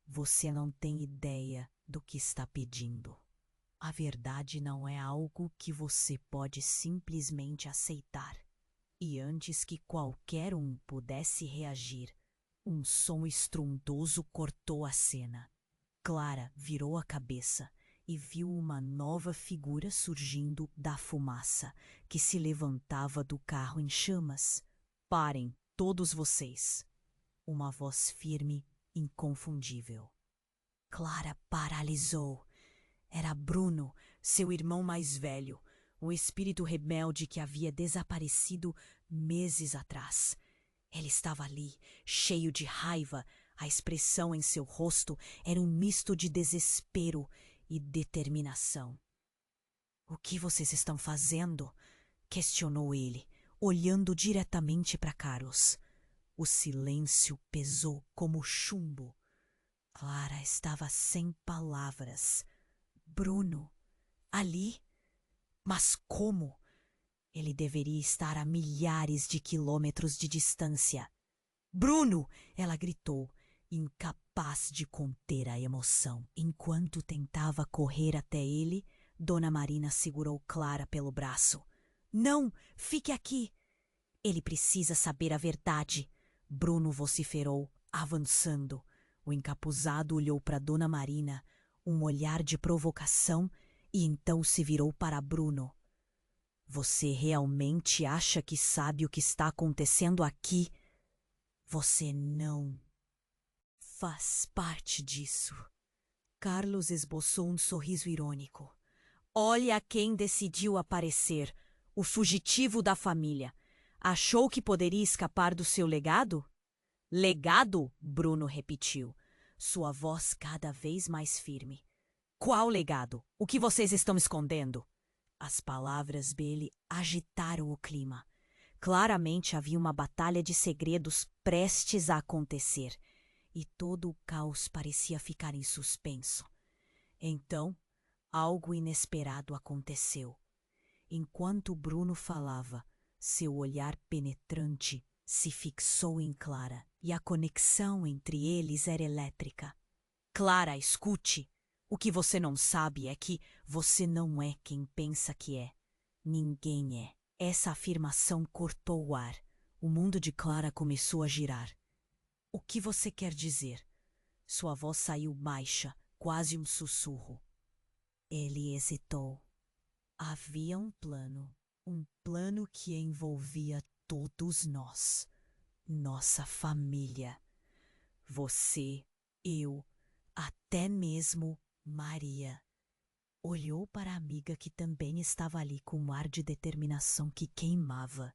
Você não tem ideia do que está pedindo. A verdade não é algo que você pode simplesmente aceitar. E antes que qualquer um pudesse reagir, um som estrondoso cortou a cena. Clara virou a cabeça e viu uma nova figura surgindo da fumaça, que se levantava do carro em chamas. Parem, todos vocês! Uma voz firme, inconfundível. Clara paralisou. Era Bruno, seu irmão mais velho, o espírito rebelde que havia desaparecido meses atrás. Ele estava ali, cheio de raiva. A expressão em seu rosto era um misto de desespero e determinação. O que vocês estão fazendo? Questionou ele, olhando diretamente para Carlos. O silêncio pesou como chumbo. Clara estava sem palavras. Bruno, ali? Mas como? Ele deveria estar a milhares de quilômetros de distância. Bruno! Ela gritou, incapaz de conter a emoção. Enquanto tentava correr até ele, Dona Marina segurou Clara pelo braço. Não! Fique aqui! Ele precisa saber a verdade. Bruno vociferou, avançando. O encapuzado olhou para Dona Marina, um olhar de provocação, e então se virou para Bruno. Você realmente acha que sabe o que está acontecendo aqui? Você não faz parte disso. Carlos esboçou um sorriso irônico. Olha quem decidiu aparecer, o fugitivo da família. Achou que poderia escapar do seu legado? Legado? Bruno repetiu, sua voz cada vez mais firme. Qual legado? O que vocês estão escondendo? As palavras dele agitaram o clima. Claramente havia uma batalha de segredos prestes a acontecer, e todo o caos parecia ficar em suspenso. Então, algo inesperado aconteceu. Enquanto Bruno falava, seu olhar penetrante se fixou em Clara e a conexão entre eles era elétrica. Clara, escute! O que você não sabe é que você não é quem pensa que é. Ninguém é. Essa afirmação cortou o ar. O mundo de Clara começou a girar. O que você quer dizer? Sua voz saiu baixa, quase um sussurro. Ele hesitou. Havia um plano que envolvia todos nós, nossa família. Você, eu, até mesmo Maria. Olhou para a amiga que também estava ali com um ar de determinação que queimava.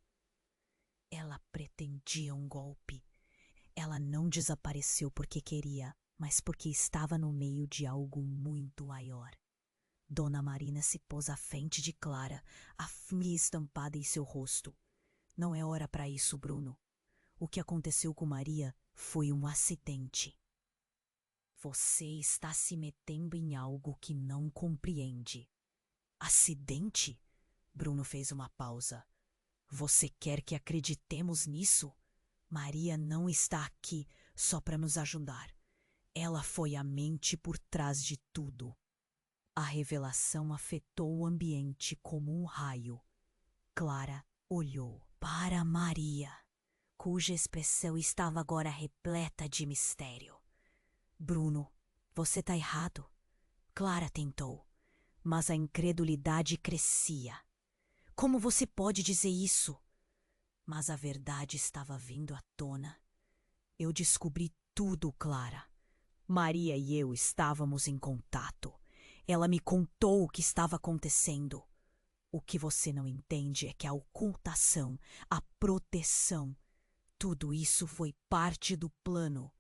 Ela pretendia um golpe. Ela não desapareceu porque queria, mas porque estava no meio de algo muito maior. Dona Marina se pôs à frente de Clara, a fúria estampada em seu rosto. Não é hora para isso, Bruno. O que aconteceu com Maria foi um acidente. Você está se metendo em algo que não compreende. Acidente? Bruno fez uma pausa. Você quer que acreditemos nisso? Maria não está aqui só para nos ajudar. Ela foi a mente por trás de tudo. A revelação afetou o ambiente como um raio. Clara olhou para Maria, cuja expressão estava agora repleta de mistério. Bruno, você está errado. Clara tentou, mas a incredulidade crescia. Como você pode dizer isso? Mas a verdade estava vindo à tona. Eu descobri tudo, Clara. Maria e eu estávamos em contato. Ela me contou o que estava acontecendo. O que você não entende é que a ocultação, a proteção, tudo isso foi parte do plano.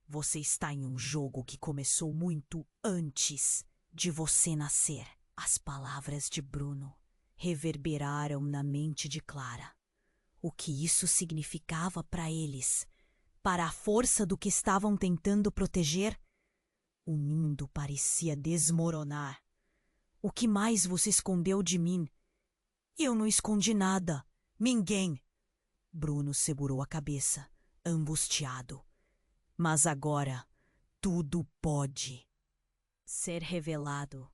Você está em um jogo que começou muito antes de você nascer. As palavras de Bruno reverberaram na mente de Clara. O que isso significava para eles? Para a força do que estavam tentando proteger? O mundo parecia desmoronar. O que mais você escondeu de mim? Eu não escondi nada. Ninguém. Bruno segurou a cabeça, angustiado. Mas agora, tudo pode ser revelado.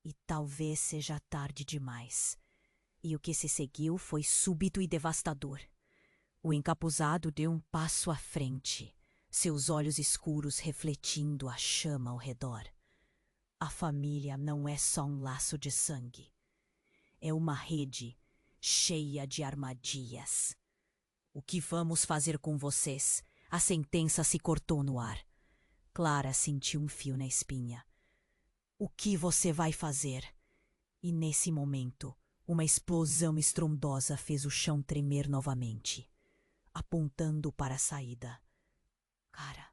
E talvez seja tarde demais. E o que se seguiu foi súbito e devastador. O encapuzado deu um passo à frente, seus olhos escuros refletindo a chama ao redor. A família não é só um laço de sangue. É uma rede cheia de armadilhas. O que vamos fazer com vocês? A sentença se cortou no ar. Clara sentiu um fio na espinha. O que você vai fazer? E nesse momento, uma explosão estrondosa fez o chão tremer novamente, apontando para a saída. Cara,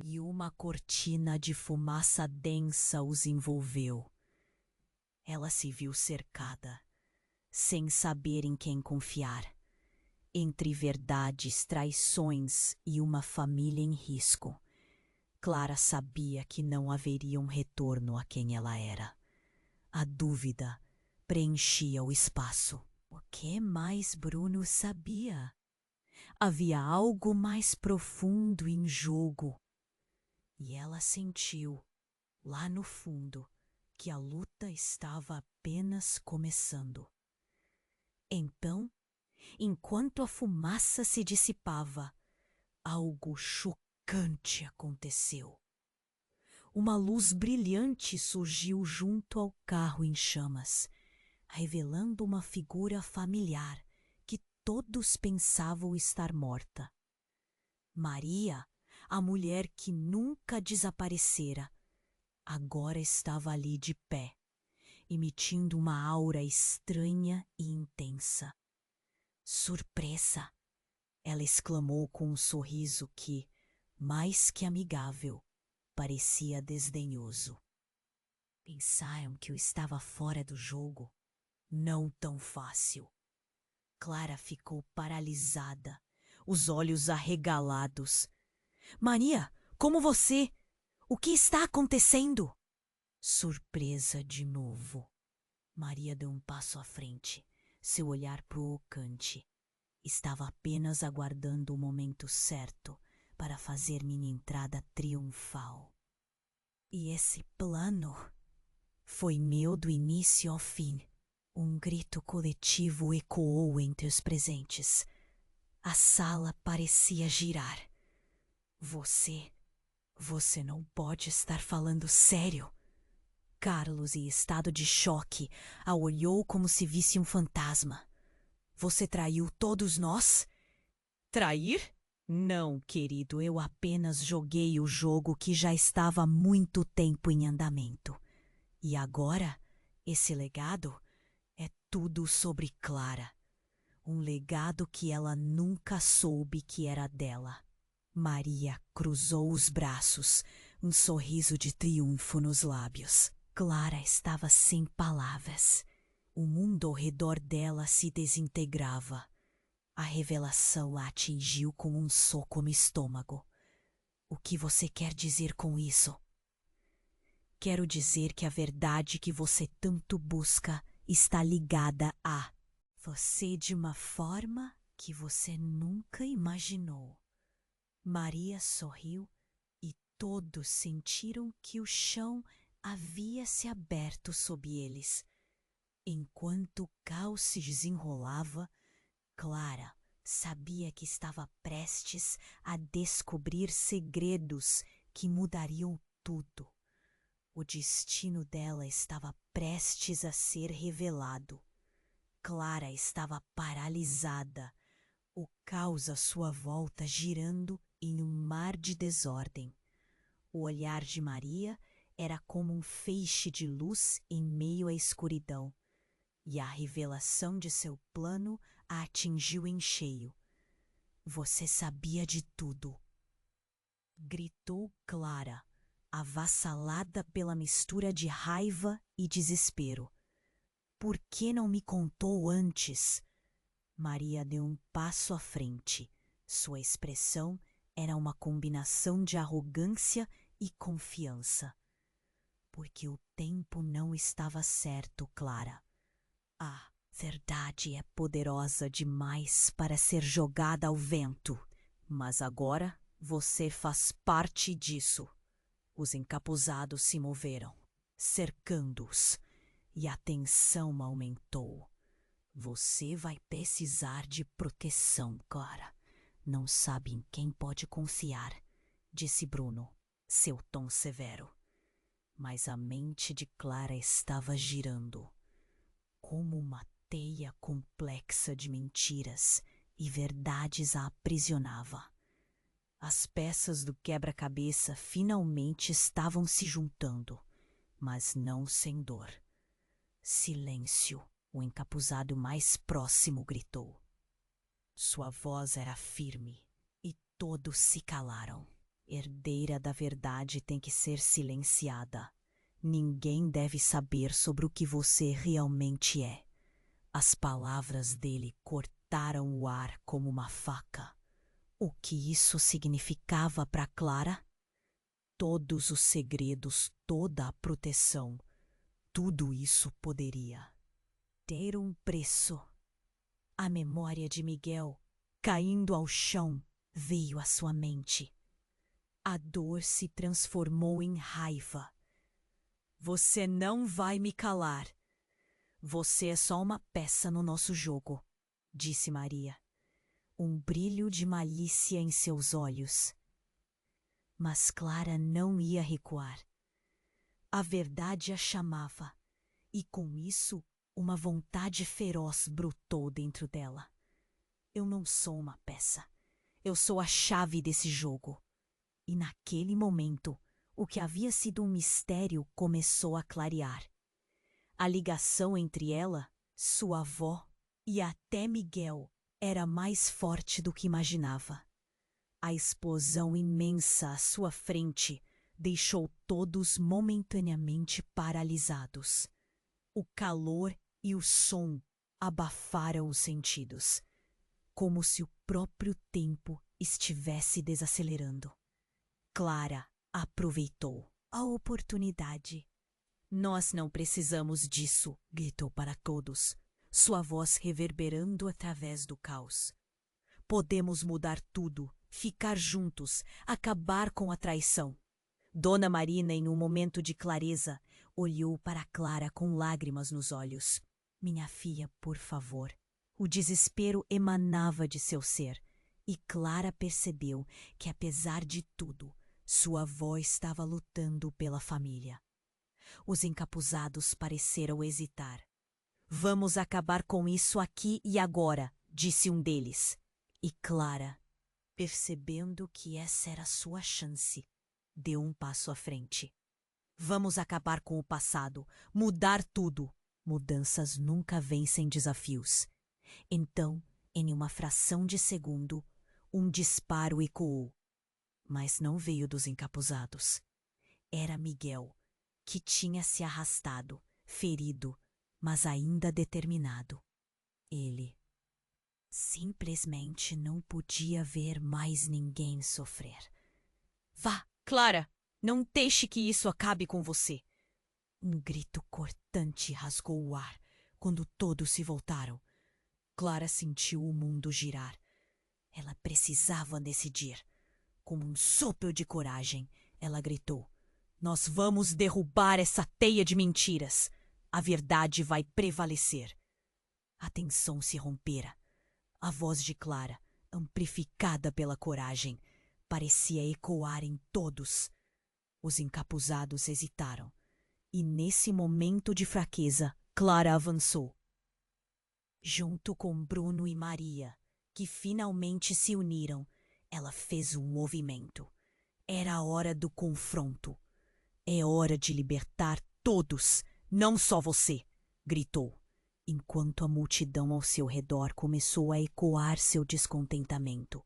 e uma cortina de fumaça densa os envolveu. Ela se viu cercada, sem saber em quem confiar, entre verdades, traições e uma família em risco. Clara sabia que não haveria um retorno a quem ela era. A dúvida preenchia o espaço. O que mais Bruno sabia? Havia algo mais profundo em jogo. E ela sentiu, lá no fundo, que a luta estava apenas começando. Então, enquanto a fumaça se dissipava, algo chocante aconteceu. Uma luz brilhante surgiu junto ao carro em chamas, revelando uma figura familiar que todos pensavam estar morta. Maria, a mulher que nunca desaparecera, agora estava ali de pé, emitindo uma aura estranha e intensa. Surpresa! Ela exclamou com um sorriso que, mais que amigável, parecia desdenhoso. Pensaram que eu estava fora do jogo? Não tão fácil. Clara ficou paralisada, os olhos arregalados. Maria, como você? O que está acontecendo? Surpresa de novo. Maria deu um passo à frente, seu olhar provocante. Estava apenas aguardando o momento certo para fazer minha entrada triunfal. E esse plano foi meu do início ao fim. Um grito coletivo ecoou entre os presentes. A sala parecia girar. Você não pode estar falando sério. Carlos, em estado de choque, a olhou como se visse um fantasma. Você traiu todos nós? Trair? Não, querido, eu apenas joguei o jogo que já estava há muito tempo em andamento. E agora, esse legado é tudo sobre Clara. Um legado que ela nunca soube que era dela. Maria cruzou os braços, um sorriso de triunfo nos lábios. Clara estava sem palavras. O mundo ao redor dela se desintegrava. A revelação a atingiu com um soco no estômago. O que você quer dizer com isso? Quero dizer que a verdade que você tanto busca está ligada a você de uma forma que você nunca imaginou. Maria sorriu e todos sentiram que o chão havia se aberto sob eles. Enquanto o caos se desenrolava, Clara sabia que estava prestes a descobrir segredos que mudariam tudo. O destino dela estava prestes a ser revelado. Clara estava paralisada, o caos à sua volta girando em um mar de desordem. O olhar de Maria era como um feixe de luz em meio à escuridão, e a revelação de seu plano a atingiu em cheio. Você sabia de tudo, gritou Clara, avassalada pela mistura de raiva e desespero. Por que não me contou antes? Maria deu um passo à frente. Sua expressão era uma combinação de arrogância e confiança. Porque o tempo não estava certo, Clara. A verdade é poderosa demais para ser jogada ao vento. Mas agora você faz parte disso. Os encapuzados se moveram, cercando-os, e a tensão aumentou. Você vai precisar de proteção, Clara. Não sabe em quem pode confiar, disse Bruno, seu tom severo. Mas a mente de Clara estava girando, como uma teia complexa de mentiras e verdades a aprisionava. As peças do quebra-cabeça finalmente estavam se juntando, mas não sem dor. Silêncio, o encapuzado mais próximo gritou. Sua voz era firme e todos se calaram. Herdeira da verdade tem que ser silenciada. Ninguém deve saber sobre o que você realmente é. As palavras dele cortaram o ar como uma faca. O que isso significava para Clara? Todos os segredos, toda a proteção, tudo isso poderia ter um preço. A memória de Miguel, caindo ao chão, veio à sua mente. A dor se transformou em raiva. Você não vai me calar. Você é só uma peça no nosso jogo, disse Maria, um brilho de malícia em seus olhos. Mas Clara não ia recuar. A verdade a chamava, e com isso uma vontade feroz brotou dentro dela. Eu não sou uma peça. Eu sou a chave desse jogo. E naquele momento, o que havia sido um mistério começou a clarear. A ligação entre ela, sua avó e até Miguel era mais forte do que imaginava. A explosão imensa à sua frente deixou todos momentaneamente paralisados. O calor e o som abafaram os sentidos, como se o próprio tempo estivesse desacelerando. Clara aproveitou a oportunidade. Nós não precisamos disso, gritou para todos, sua voz reverberando através do caos. Podemos mudar tudo, ficar juntos, acabar com a traição. Dona Marina, em um momento de clareza, olhou para Clara com lágrimas nos olhos. Minha filha, por favor. O desespero emanava de seu ser, e Clara percebeu que, apesar de tudo, sua avó estava lutando pela família. Os encapuzados pareceram hesitar. Vamos acabar com isso aqui e agora, disse um deles. E Clara, percebendo que essa era sua chance, deu um passo à frente. Vamos acabar com o passado, mudar tudo. Mudanças nunca vencem desafios. Então, em uma fração de segundo, um disparo ecoou. Mas não veio dos encapuzados. Era Miguel, que tinha se arrastado, ferido, mas ainda determinado. Ele simplesmente não podia ver mais ninguém sofrer. Vá, Clara, não deixe que isso acabe com você. Um grito cortante rasgou o ar quando todos se voltaram. Clara sentiu o mundo girar. Ela precisava decidir. Com um sopro de coragem, ela gritou: Nós vamos derrubar essa teia de mentiras. A verdade vai prevalecer. A tensão se rompera. A voz de Clara, amplificada pela coragem, parecia ecoar em todos. Os encapuzados hesitaram. E nesse momento de fraqueza, Clara avançou. Junto com Bruno e Maria, que finalmente se uniram, ela fez um movimento. Era a hora do confronto. É hora de libertar todos, não só você, gritou, enquanto a multidão ao seu redor começou a ecoar seu descontentamento.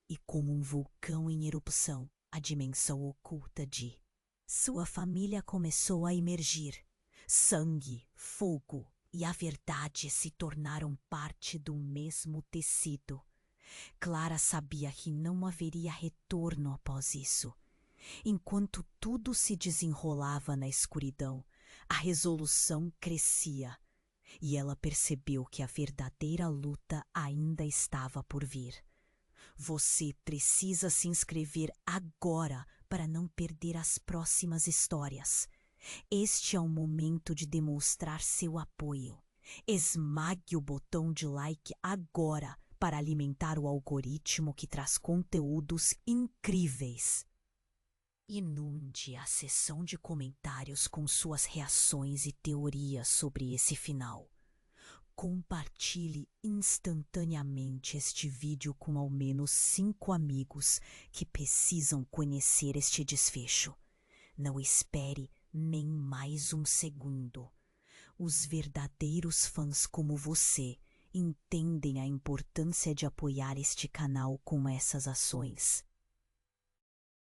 E como um vulcão em erupção, a dimensão oculta de sua família começou a emergir. Sangue, fogo e a verdade se tornaram parte do mesmo tecido. Clara sabia que não haveria retorno após isso. Enquanto tudo se desenrolava na escuridão, a resolução crescia, e ela percebeu que a verdadeira luta ainda estava por vir. Você precisa se inscrever agora para não perder as próximas histórias. Este é o momento de demonstrar seu apoio. Esmague o botão de like agora para alimentar o algoritmo que traz conteúdos incríveis. Inunde a seção de comentários com suas reações e teorias sobre esse final. Compartilhe instantaneamente este vídeo com ao menos 5 amigos que precisam conhecer este desfecho. Não espere nem mais um segundo. Os verdadeiros fãs como você entendem a importância de apoiar este canal com essas ações.